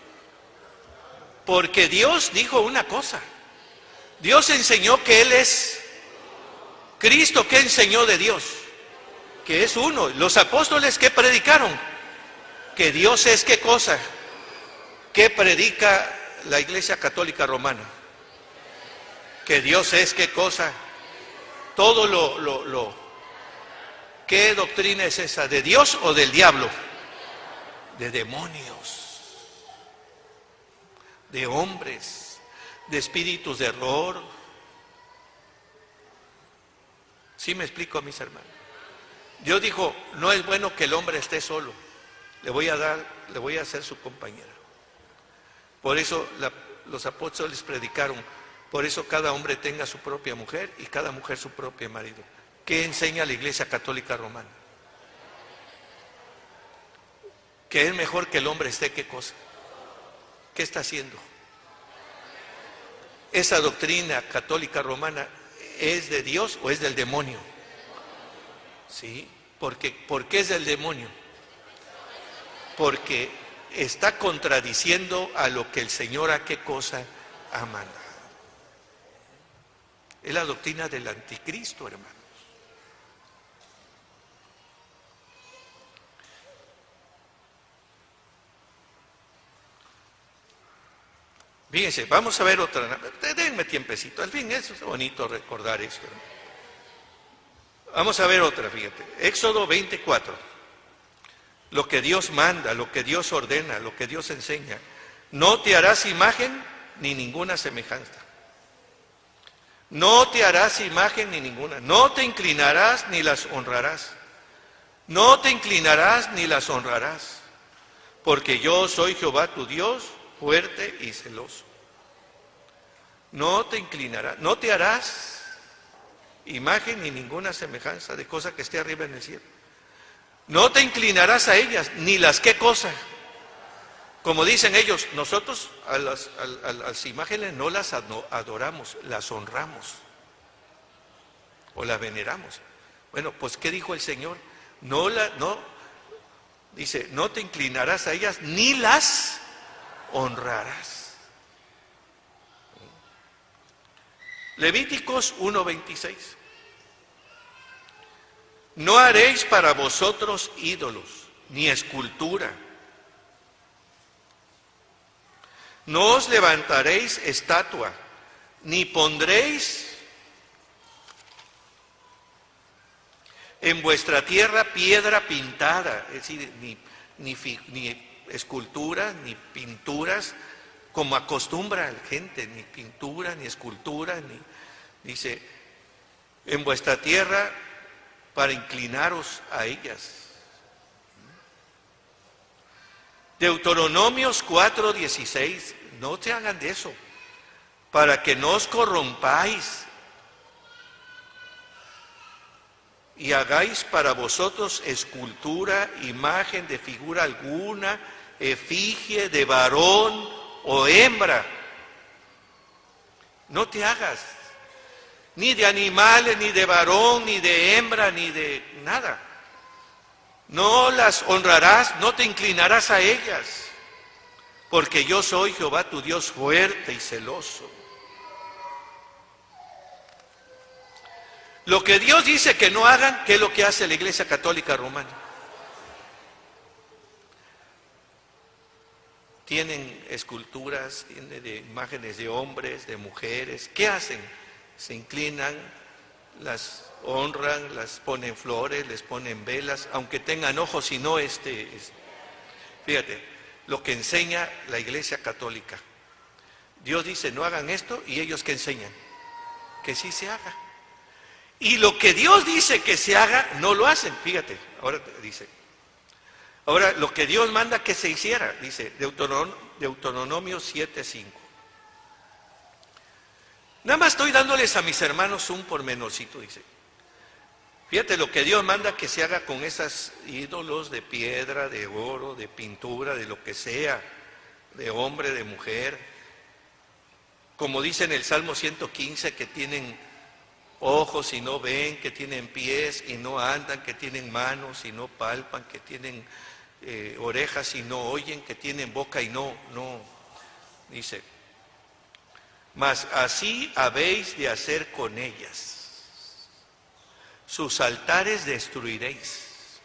Porque Dios dijo una cosa. Dios enseñó que Él es Cristo. ¿Qué enseñó de Dios? Que es uno. Los apóstoles, ¿qué predicaron? Que Dios es ¿qué cosa? ¿Qué predica la Iglesia Católica Romana? Que Dios es ¿qué cosa? todo ¿Qué doctrina es esa? ¿De Dios o del diablo? De demonios, de hombres, de espíritus de error. ¿Sí me explico a mis hermanos? Dios dijo, no es bueno que el hombre esté solo. Le voy a hacer su compañera. Por eso los apóstoles predicaron, por eso cada hombre tenga su propia mujer y cada mujer su propio marido. ¿Qué enseña la Iglesia Católica Romana? Que es mejor que el hombre esté, ¿qué cosa? ¿Qué está haciendo? ¿Esa doctrina católica romana es de Dios o es del demonio? Sí, ¿por qué es del demonio? Porque está contradiciendo a lo que el Señor a qué cosa ha mandado. Es la doctrina del anticristo, hermanos. Fíjense, vamos a ver otra. Denme tiempecito, al fin es bonito recordar eso, hermano. Vamos a ver otra, fíjate. Éxodo 24. Lo que Dios manda, lo que Dios ordena, lo que Dios enseña. No te harás imagen ni ninguna semejanza. No te harás imagen ni ninguna. No te inclinarás ni las honrarás. No te inclinarás ni las honrarás. Porque yo soy Jehová tu Dios, fuerte y celoso. No te inclinarás, no te harás imagen ni ninguna semejanza de cosa que esté arriba en el cielo. No te inclinarás a ellas, ni las qué cosa. Como dicen ellos, nosotros a las imágenes no las adoramos, las honramos o las veneramos. Bueno, pues ¿qué dijo el Señor? Dice, no te inclinarás a ellas, ni las honrarás. Levíticos 1:26. No haréis para vosotros ídolos, ni escultura. No os levantaréis estatua, ni pondréis en vuestra tierra piedra pintada, es decir, ni esculturas, ni pinturas, como acostumbra la gente, ni pintura, ni escultura, dice, en vuestra tierra para inclinaros a ellas. Deuteronomios 4:16, no te hagan de eso, para que no os corrompáis y hagáis para vosotros escultura, imagen de figura alguna, efigie de varón o hembra. No te hagas, ni de animales, ni de varón, ni de hembra, ni de nada. No las honrarás, no te inclinarás a ellas, porque yo soy Jehová tu Dios fuerte y celoso. Lo que Dios dice que no hagan, ¿qué es lo que hace la Iglesia Católica Romana? Tienen esculturas, tienen de imágenes de hombres, de mujeres. ¿Qué hacen? Se inclinan, las honran, las ponen flores, les ponen velas, aunque tengan ojos y no Fíjate, lo que enseña la Iglesia Católica. Dios dice, no hagan esto, y ellos ¿qué enseñan? Que sí se haga. Y lo que Dios dice que se haga, no lo hacen. Fíjate, ahora lo que Dios manda que se hiciera, dice Deuteronomio 7:5. Nada más estoy dándoles a mis hermanos un pormenorcito, dice. Fíjate lo que Dios manda que se haga con esos ídolos de piedra, de oro, de pintura, de lo que sea, de hombre, de mujer. Como dice en el Salmo 115, que tienen ojos y no ven, que tienen pies y no andan, que tienen manos y no palpan, que tienen orejas y no oyen, que tienen boca y no, dice, mas así habéis de hacer con ellas. Sus altares destruiréis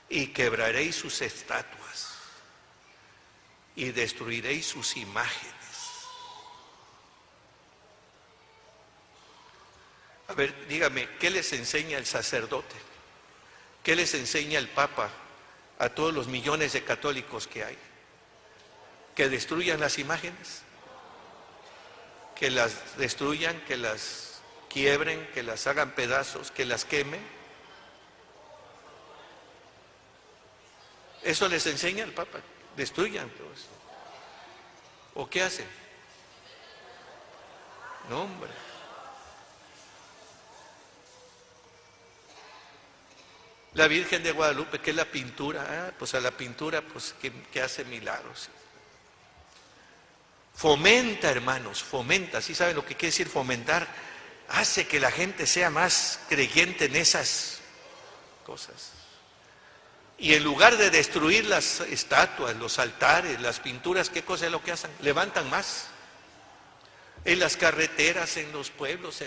y quebraréis sus estatuas y destruiréis sus imágenes. A ver, dígame, ¿qué les enseña el sacerdote? ¿Qué les enseña el Papa a todos los millones de católicos que hay? ¿Que destruyan las imágenes? ¿Que las destruyan, que las quiebren, que las hagan pedazos, que las quemen? ¿Eso les enseña el Papa? Destruyan todo eso. ¿O qué hacen? No, hombre. La Virgen de Guadalupe, ¿qué es la pintura? Pues a la pintura, pues que hace milagros. Fomenta, hermanos, fomenta. ¿Sí saben lo que quiere decir fomentar? Hace que la gente sea más creyente en esas cosas. Y en lugar de destruir las estatuas, los altares, las pinturas, ¿qué cosa es lo que hacen? Levantan más. En las carreteras, en los pueblos,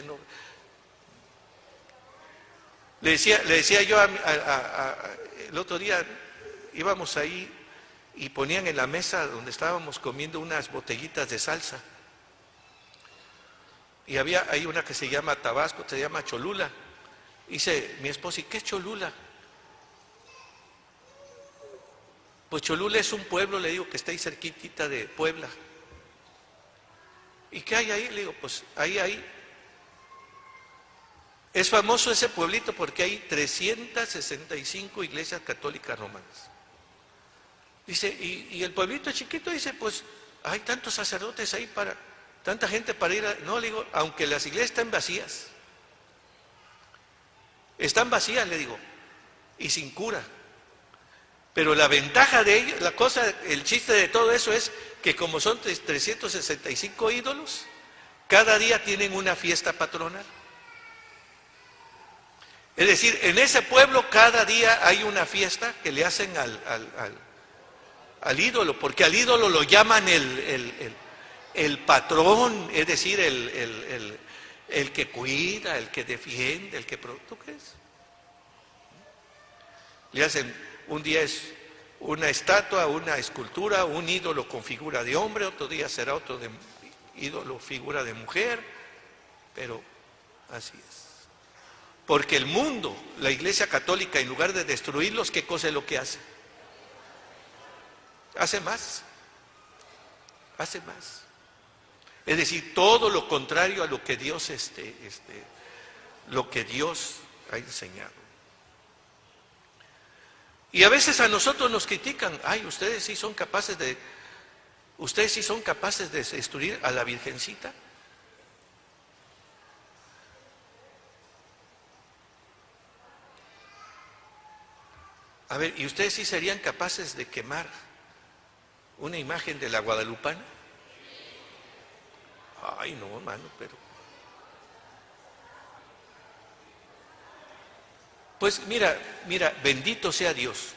Le decía yo el otro día, íbamos ahí y ponían en la mesa donde estábamos comiendo unas botellitas de salsa. Y hay una que se llama Tabasco, se llama Cholula. Dice mi esposa, ¿y qué es Cholula? Pues Cholula es un pueblo, le digo, que está ahí cerquitita de Puebla. ¿Y qué hay ahí? Le digo, pues ahí. Es famoso ese pueblito porque hay 365 iglesias católicas romanas. Dice, y el pueblito es chiquito, dice, pues hay tantos sacerdotes ahí tanta gente para ir a... No, le digo, aunque las iglesias están vacías, le digo, y sin cura. Pero la ventaja de ello, el chiste de todo eso es que como son 365 ídolos, cada día tienen una fiesta patronal. Es decir, en ese pueblo cada día hay una fiesta que le hacen al ídolo, porque al ídolo lo llaman el patrón, es decir, el que cuida, el que defiende, el que... ¿Tú crees? Le hacen, un día es una estatua, una escultura, un ídolo con figura de hombre, otro día será otro ídolo, figura de mujer, pero así es. Porque el mundo, la Iglesia Católica, en lugar de destruirlos, ¿qué cosa es lo que hace? Hace más. Hace más. Es decir, todo lo contrario a lo que Dios lo que Dios ha enseñado. Y a veces a nosotros nos critican, ustedes sí son capaces de destruir a la Virgencita. A ver, ¿y ustedes sí serían capaces de quemar una imagen de la Guadalupana? Ay, no, hermano, pero... Pues mira, bendito sea Dios,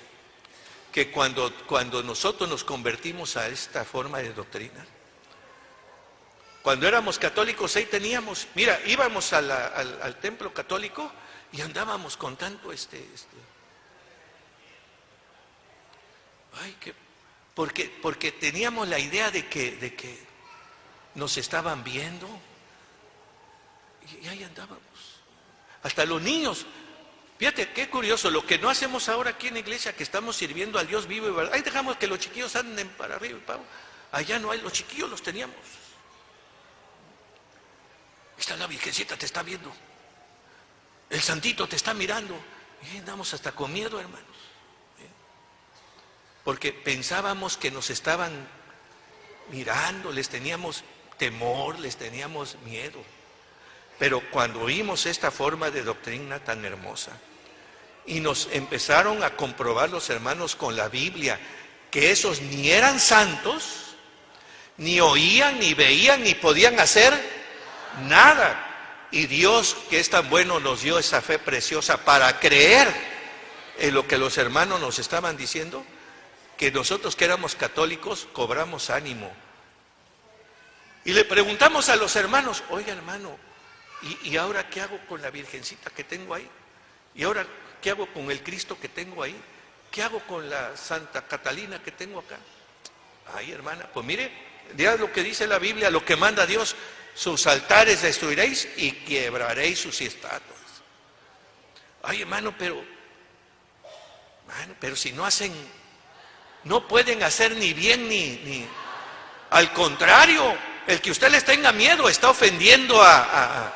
que cuando nosotros nos convertimos a esta forma de doctrina, cuando éramos católicos ahí teníamos, mira, íbamos al templo católico y andábamos con tanto porque teníamos la idea de que nos estaban viendo y ahí andábamos. Hasta los niños, fíjate qué curioso, lo que no hacemos ahora aquí en la iglesia, que estamos sirviendo al Dios vivo y verdad. Ahí dejamos que los chiquillos anden para arriba y para abajo. Allá no hay, los chiquillos los teníamos. Está la Virgencita, te está viendo. El Santito te está mirando. Y andamos hasta con miedo, hermanos. Porque pensábamos que nos estaban mirando, les teníamos temor, les teníamos miedo. Pero cuando oímos esta forma de doctrina tan hermosa y nos empezaron a comprobar los hermanos con la Biblia que esos ni eran santos, ni oían, ni veían, ni podían hacer nada. Y Dios, que es tan bueno, nos dio esa fe preciosa para creer en lo que los hermanos nos estaban diciendo, que nosotros que éramos católicos cobramos ánimo. Y le preguntamos a los hermanos, oiga hermano, ¿y ahora qué hago con la Virgencita que tengo ahí? ¿Y ahora qué hago con el Cristo que tengo ahí? ¿Qué hago con la Santa Catalina que tengo acá? Ay hermana, pues mire, ya lo que dice la Biblia, lo que manda Dios, sus altares destruiréis y quebraréis sus estatuas. Ay, hermano, pero si no hacen, no pueden hacer ni bien ni al contrario, el que usted les tenga miedo está ofendiendo a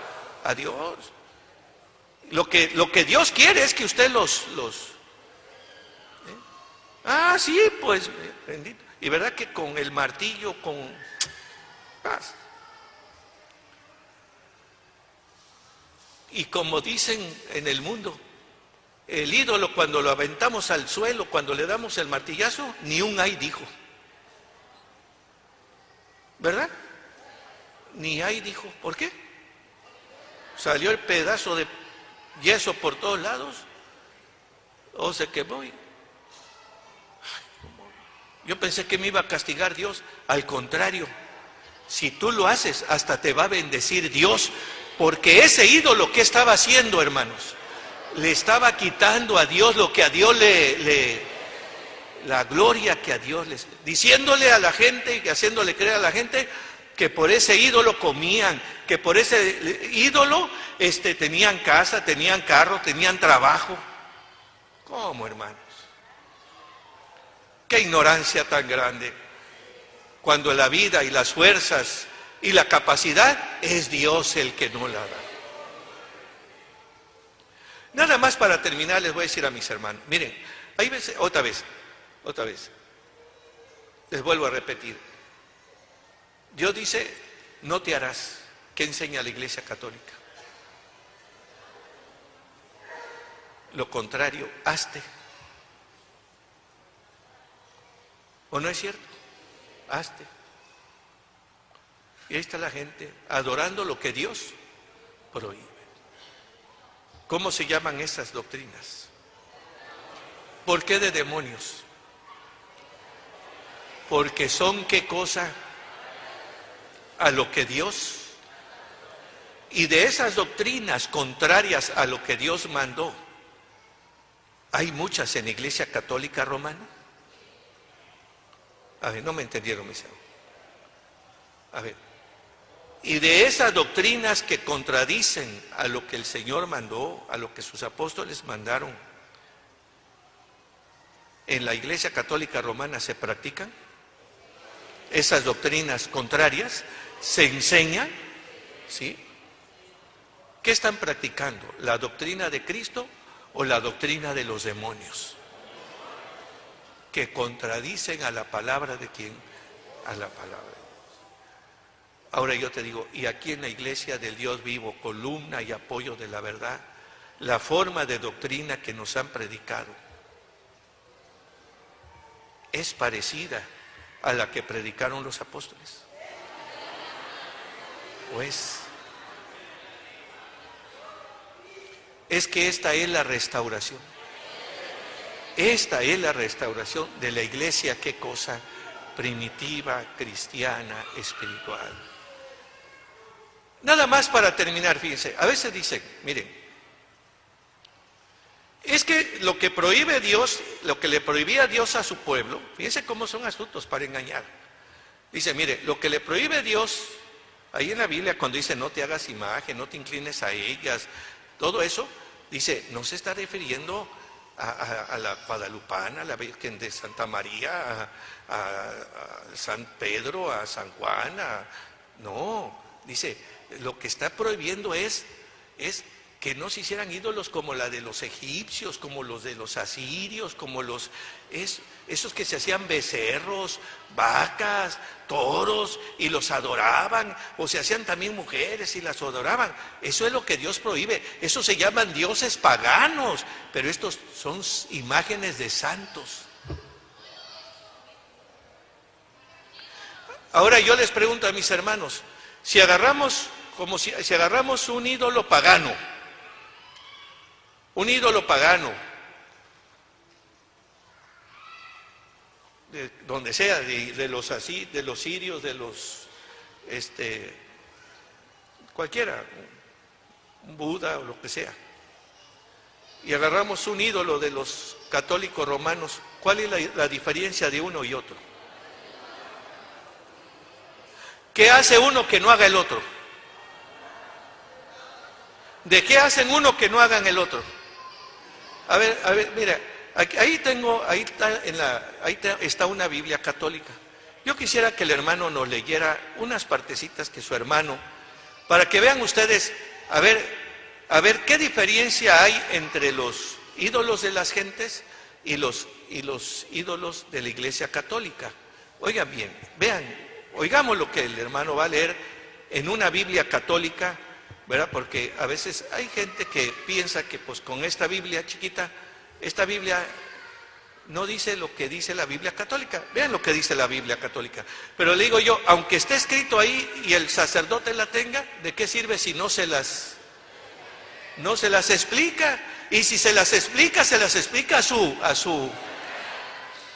Dios. Lo que Dios quiere es que usted sí, pues, bendito. Y verdad que con el martillo, con paz. Y como dicen en el mundo, el ídolo cuando lo aventamos al suelo, cuando le damos el martillazo, ni un ay dijo. ¿Verdad? Ni ay dijo. ¿Por qué? Salió el pedazo de yeso por todos lados, o se quemó. Yo pensé que me iba a castigar Dios. Al contrario, si tú lo haces, hasta te va a bendecir Dios, porque ese ídolo que estaba haciendo, hermanos, le estaba quitando a Dios lo que a Dios la gloria que a Dios les, diciéndole a la gente y haciéndole creer a la gente que por ese ídolo comían, que por ese ídolo tenían casa, tenían carro, tenían trabajo. ¿Cómo, hermanos? Qué ignorancia tan grande, cuando la vida y las fuerzas y la capacidad es Dios el que no la da. Nada más para terminar les voy a decir a mis hermanos, miren, hay veces, otra vez, les vuelvo a repetir, Dios dice, no te harás. ¿Qué enseña la Iglesia Católica? Lo contrario, hazte. ¿O no es cierto? Hazte. Y ahí está la gente adorando lo que Dios prohíbe. ¿Cómo se llaman esas doctrinas? ¿Por qué de demonios? Porque son, ¿qué cosa? A lo que Dios. Y de esas doctrinas contrarias a lo que Dios mandó, hay muchas en la Iglesia Católica Romana. A ver, no me entendieron, mis hermanos. A ver, y de esas doctrinas que contradicen a lo que el Señor mandó, a lo que sus apóstoles mandaron, ¿en la Iglesia Católica Romana se practican? Esas doctrinas contrarias se enseñan, ¿sí? ¿Qué están practicando? ¿La doctrina de Cristo o la doctrina de los demonios? Que contradicen a la palabra de quién, a la palabra de Dios. Ahora yo te digo, y aquí en la Iglesia del Dios vivo, columna y apoyo de la verdad, la forma de doctrina que nos han predicado es parecida a la que predicaron los apóstoles. Pues es que esta es la restauración. Esta es la restauración de la iglesia, ¿qué cosa? Primitiva, cristiana, espiritual. Nada más para terminar, fíjense, a veces dicen, miren, es que lo que prohíbe Dios, lo que le prohibía Dios a su pueblo, fíjense cómo son astutos para engañar. Dice, mire, lo que le prohíbe Dios, ahí en la Biblia cuando dice no te hagas imagen, no te inclines a ellas, todo eso, dice, no se está refiriendo a la Guadalupana, a la Virgen de Santa María, a San Pedro, a San Juan, no, dice, lo que está prohibiendo es que no se hicieran ídolos como la de los egipcios, como los de los asirios, como esos que se hacían becerros, vacas, toros y los adoraban, o se hacían también mujeres y las adoraban. Eso es lo que Dios prohíbe. Eso se llaman dioses paganos, pero estos son imágenes de santos. Ahora yo les pregunto a mis hermanos, si agarramos un ídolo pagano, de donde sea, de los sirios, de los cualquiera, un Buda o lo que sea, y agarramos un ídolo de los católicos romanos, ¿cuál es la diferencia de uno y otro? ¿Qué hace uno que no haga el otro? ¿De qué hacen uno que no hagan el otro? A ver, mira, ahí está una Biblia católica. Yo quisiera que el hermano nos leyera unas partecitas que su hermano, para que vean ustedes, a ver qué diferencia hay entre los ídolos de las gentes y los ídolos de la Iglesia Católica. Oigan bien, vean, oigamos lo que el hermano va a leer en una Biblia católica, ¿verdad? Porque a veces hay gente que piensa que pues con esta Biblia chiquita, esta Biblia no dice lo que dice la Biblia católica. Vean lo que dice la Biblia católica. Pero le digo yo, aunque esté escrito ahí y el sacerdote la tenga, ¿de qué sirve si no se las explica? Y si se las explica a su...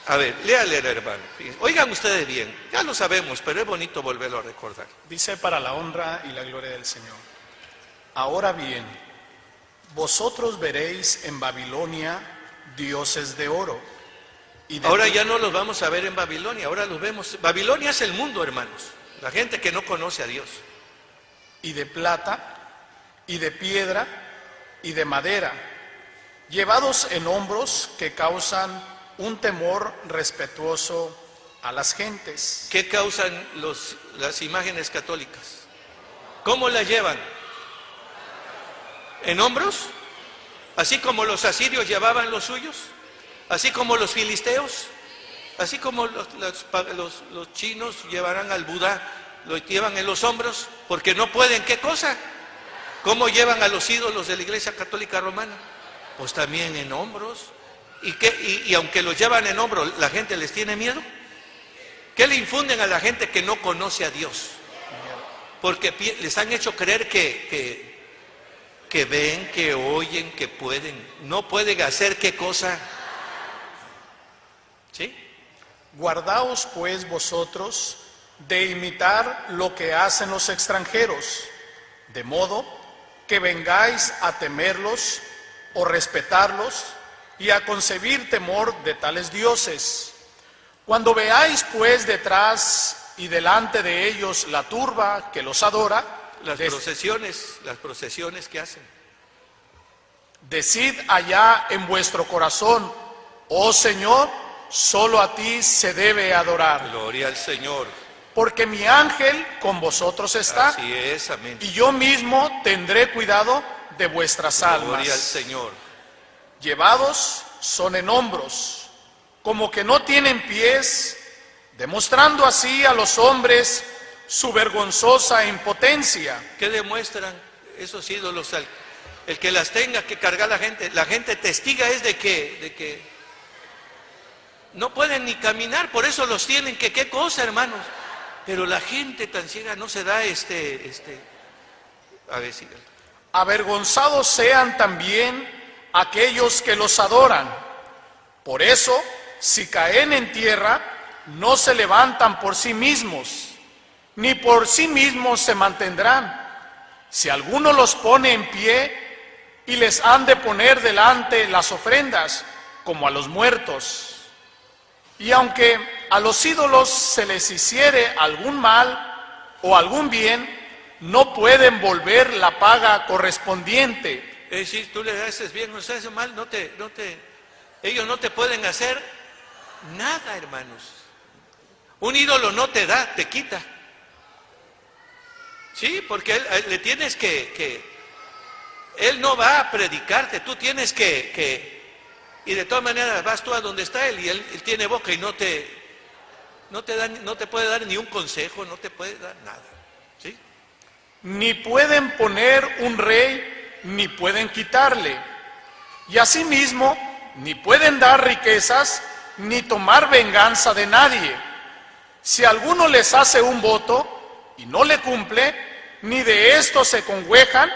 A ver, léale, hermano. Oigan ustedes bien, ya lo sabemos, pero es bonito volverlo a recordar. Dice: para la honra y la gloria del Señor. Ahora bien, vosotros veréis en Babilonia dioses de oro. Ahora ya no los vamos a ver en Babilonia, ahora los vemos. Babilonia es el mundo, hermanos, la gente que no conoce a Dios. Y de plata, y de piedra, y de madera, llevados en hombros que causan un temor respetuoso a las gentes. ¿Qué causan las imágenes católicas? ¿Cómo las llevan? ¿En hombros? Así como los asirios llevaban los suyos, así como los filisteos, así como los chinos llevarán al Buda, lo llevan en los hombros, porque no pueden. ¿Qué cosa? ¿Cómo llevan a los ídolos de la Iglesia Católica Romana? Pues también en hombros. Y aunque los llevan en hombros, ¿la gente les tiene miedo? ¿Qué le infunden a la gente que no conoce a Dios? Porque les han hecho creer que ven, que oyen, que pueden. No pueden hacer ¿qué cosa? ¿Sí? Guardaos pues vosotros de imitar lo que hacen los extranjeros, de modo que vengáis a temerlos o respetarlos y a concebir temor de tales dioses. Cuando veáis pues detrás y delante de ellos la turba que los adora, las procesiones que hacen. Decid allá en vuestro corazón: oh Señor, solo a ti se debe adorar. Gloria al Señor. Porque mi ángel con vosotros está. Así es, amén. Y yo mismo tendré cuidado de vuestras almas. Gloria al Señor. Llevados son en hombros, como que no tienen pies, demostrando así a los hombres su vergonzosa impotencia. ¿Qué demuestran esos ídolos? El que las tenga que cargar la gente testiga es de que no pueden ni caminar, por eso los tienen que, ¿qué cosa, hermanos? Pero la gente tan ciega no se da a ver, sígale. Avergonzados sean también aquellos que los adoran. Por eso, si caen en tierra, no se levantan por sí mismos, ni por sí mismos se mantendrán. Si alguno los pone en pie, y les han de poner delante las ofrendas, como a los muertos. Y aunque a los ídolos se les hiciere algún mal o algún bien, no pueden volver la paga correspondiente. Es decir, tú le haces bien o le haces mal, ellos no te pueden hacer nada, hermanos. Un ídolo no te da, te quita. Sí, porque le tienes él no va a predicarte, tú tienes y de todas maneras vas tú a donde está él y él tiene boca y no te puede dar ni un consejo, no te puede dar nada. ¿Sí? Ni pueden poner un rey, ni pueden quitarle. Y asimismo, ni pueden dar riquezas, ni tomar venganza de nadie. Si alguno les hace un voto y no le cumple, ni de esto se congüejan,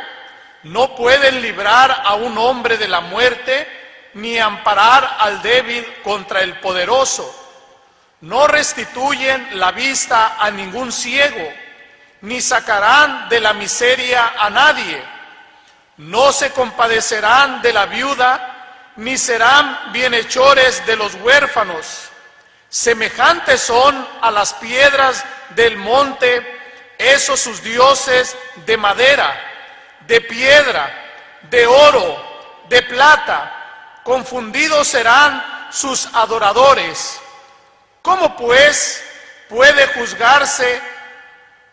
no pueden librar a un hombre de la muerte, ni amparar al débil contra el poderoso. No restituyen la vista a ningún ciego, ni sacarán de la miseria a nadie. No se compadecerán de la viuda, ni serán bienhechores de los huérfanos. Semejantes son a las piedras del monte, esos sus dioses de madera, de piedra, de oro, de plata. Confundidos serán sus adoradores. ¿Cómo pues puede juzgarse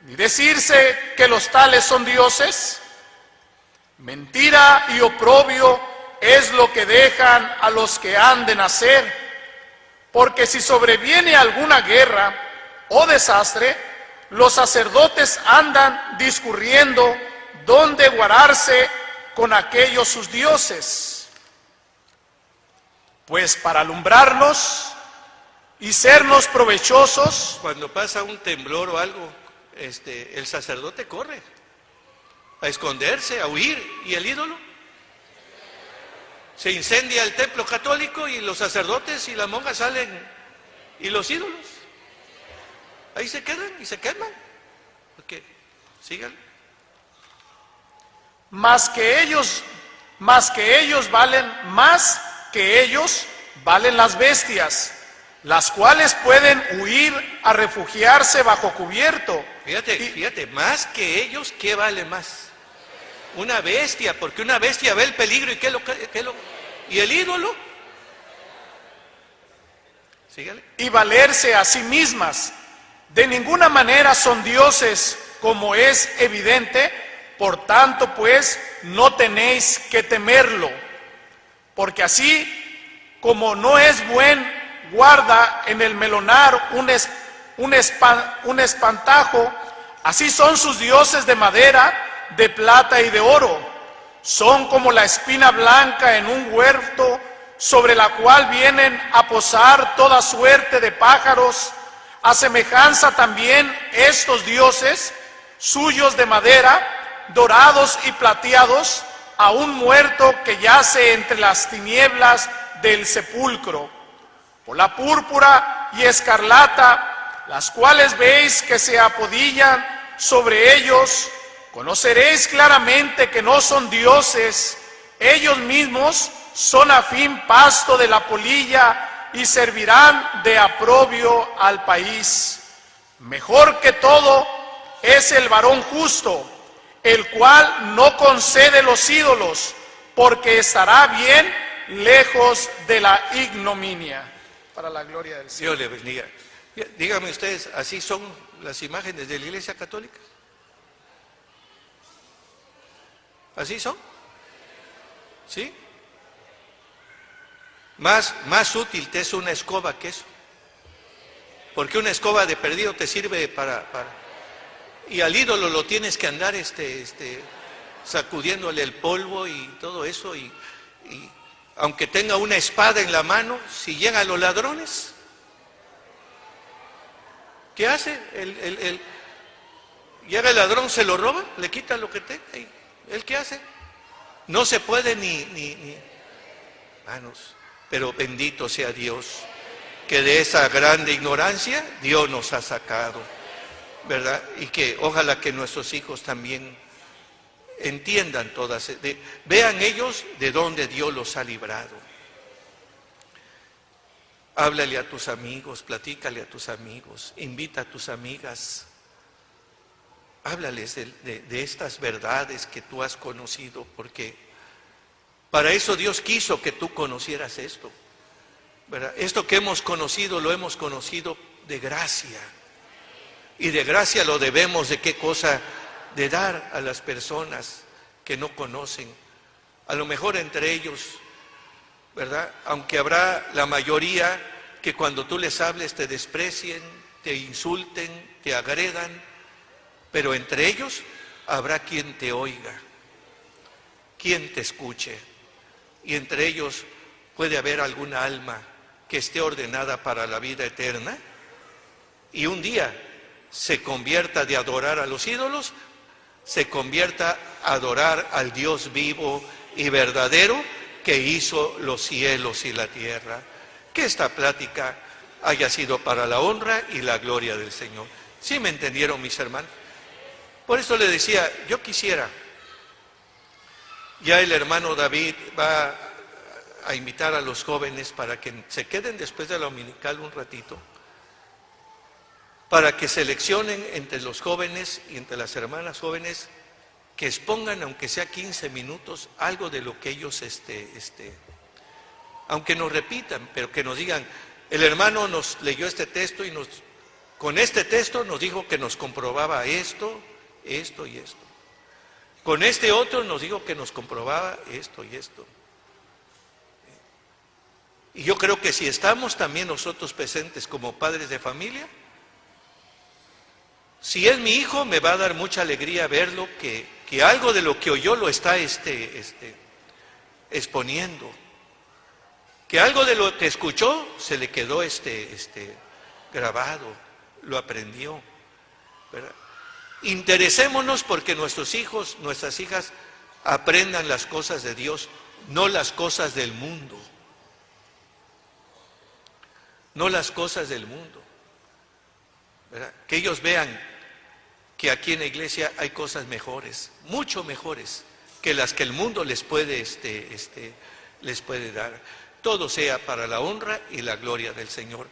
y decirse que los tales son dioses? Mentira y oprobio es lo que dejan a los que han de nacer, porque si sobreviene alguna guerra o desastre, los sacerdotes andan discurriendo dónde guardarse con aquellos sus dioses. Pues para alumbrarnos y sernos provechosos, Cuando pasa un temblor o algo, el sacerdote corre a esconderse, a huir, y el ídolo se incendia el templo católico y los sacerdotes y las monjas salen, y los ídolos ahí se quedan y se queman, porque sigan. más que ellos valen las bestias, las cuales pueden huir a refugiarse bajo cubierto. Fíjate, más que ellos, ¿qué vale más? Una bestia, porque una bestia ve el peligro y ¿y el ídolo? Sígale. Y valerse a sí mismas. De ninguna manera son dioses, como es evidente. Por tanto, pues, no tenéis que temerlo, porque así como no es buen guarda en el melonar un espantajo, así son sus dioses de madera, de plata y de oro. Son como la espina blanca en un huerto, sobre la cual vienen a posar toda suerte de pájaros. A semejanza también estos dioses, suyos de madera, dorados y plateados, a un muerto que yace entre las tinieblas del sepulcro. Por la púrpura y escarlata, las cuales veis que se apodillan sobre ellos, conoceréis claramente que no son dioses. Ellos mismos son a fin pasto de la polilla y servirán de aprobio al país. Mejor que todo es el varón justo, el cual no concede los ídolos, porque estará bien lejos de la ignominia. Para la gloria del Señor. Dios le bendiga. Díganme ustedes, ¿así son las imágenes de la Iglesia Católica? ¿Así son? ¿Sí? Más útil te es una escoba que eso. Porque una escoba de perdido te sirve para y al ídolo lo tienes que andar sacudiéndole el polvo y todo eso, y aunque tenga una espada en la mano, si llegan los ladrones, ¿qué hace? Llega el ladrón, se lo roba, le quita lo que tenga, y ¿él qué hace? No se puede ni manos, pero bendito sea Dios, que de esa grande ignorancia Dios nos ha sacado, ¿verdad? Y que ojalá que nuestros hijos también entiendan todas, vean ellos de dónde Dios los ha librado. Háblale a tus amigos, platícale a tus amigos, invita a tus amigas, háblales de estas verdades que tú has conocido, porque para eso Dios quiso que tú conocieras esto, ¿verdad? Esto que hemos conocido, lo hemos conocido de gracia, y de gracia lo debemos de qué cosa, de dar a las personas que no conocen, a lo mejor entre ellos, ¿verdad? Aunque habrá la mayoría que cuando tú les hables te desprecien, te insulten, te agredan, pero entre ellos habrá quien te oiga, quien te escuche, y entre ellos puede haber alguna alma que esté ordenada para la vida eterna y un día se convierta de adorar a los ídolos, se convierta a adorar al Dios vivo y verdadero que hizo los cielos y la tierra. Que esta plática haya sido para la honra y la gloria del Señor. ¿Sí me entendieron, mis hermanos? Por eso le decía, yo quisiera, ya el hermano David va a invitar a los jóvenes para que se queden después de la dominical un ratito, para que seleccionen entre los jóvenes y entre las hermanas jóvenes que expongan, aunque sea 15 minutos, algo de lo que ellos, aunque nos repitan, pero que nos digan, el hermano nos leyó este texto y con este texto nos dijo que nos comprobaba esto, esto y esto. Con este otro nos dijo que nos comprobaba esto y esto. Y yo creo que si estamos también nosotros presentes como padres de familia, si es mi hijo, me va a dar mucha alegría verlo que algo de lo que oyó lo está exponiendo. Que algo de lo que escuchó se le quedó grabado, lo aprendió, ¿verdad? Interesémonos porque nuestros hijos, nuestras hijas aprendan las cosas de Dios, no las cosas del mundo. No las cosas del mundo, ¿verdad? Que ellos vean que aquí en la iglesia hay cosas mejores, mucho mejores que las que el mundo les puede dar. Todo sea para la honra y la gloria del Señor.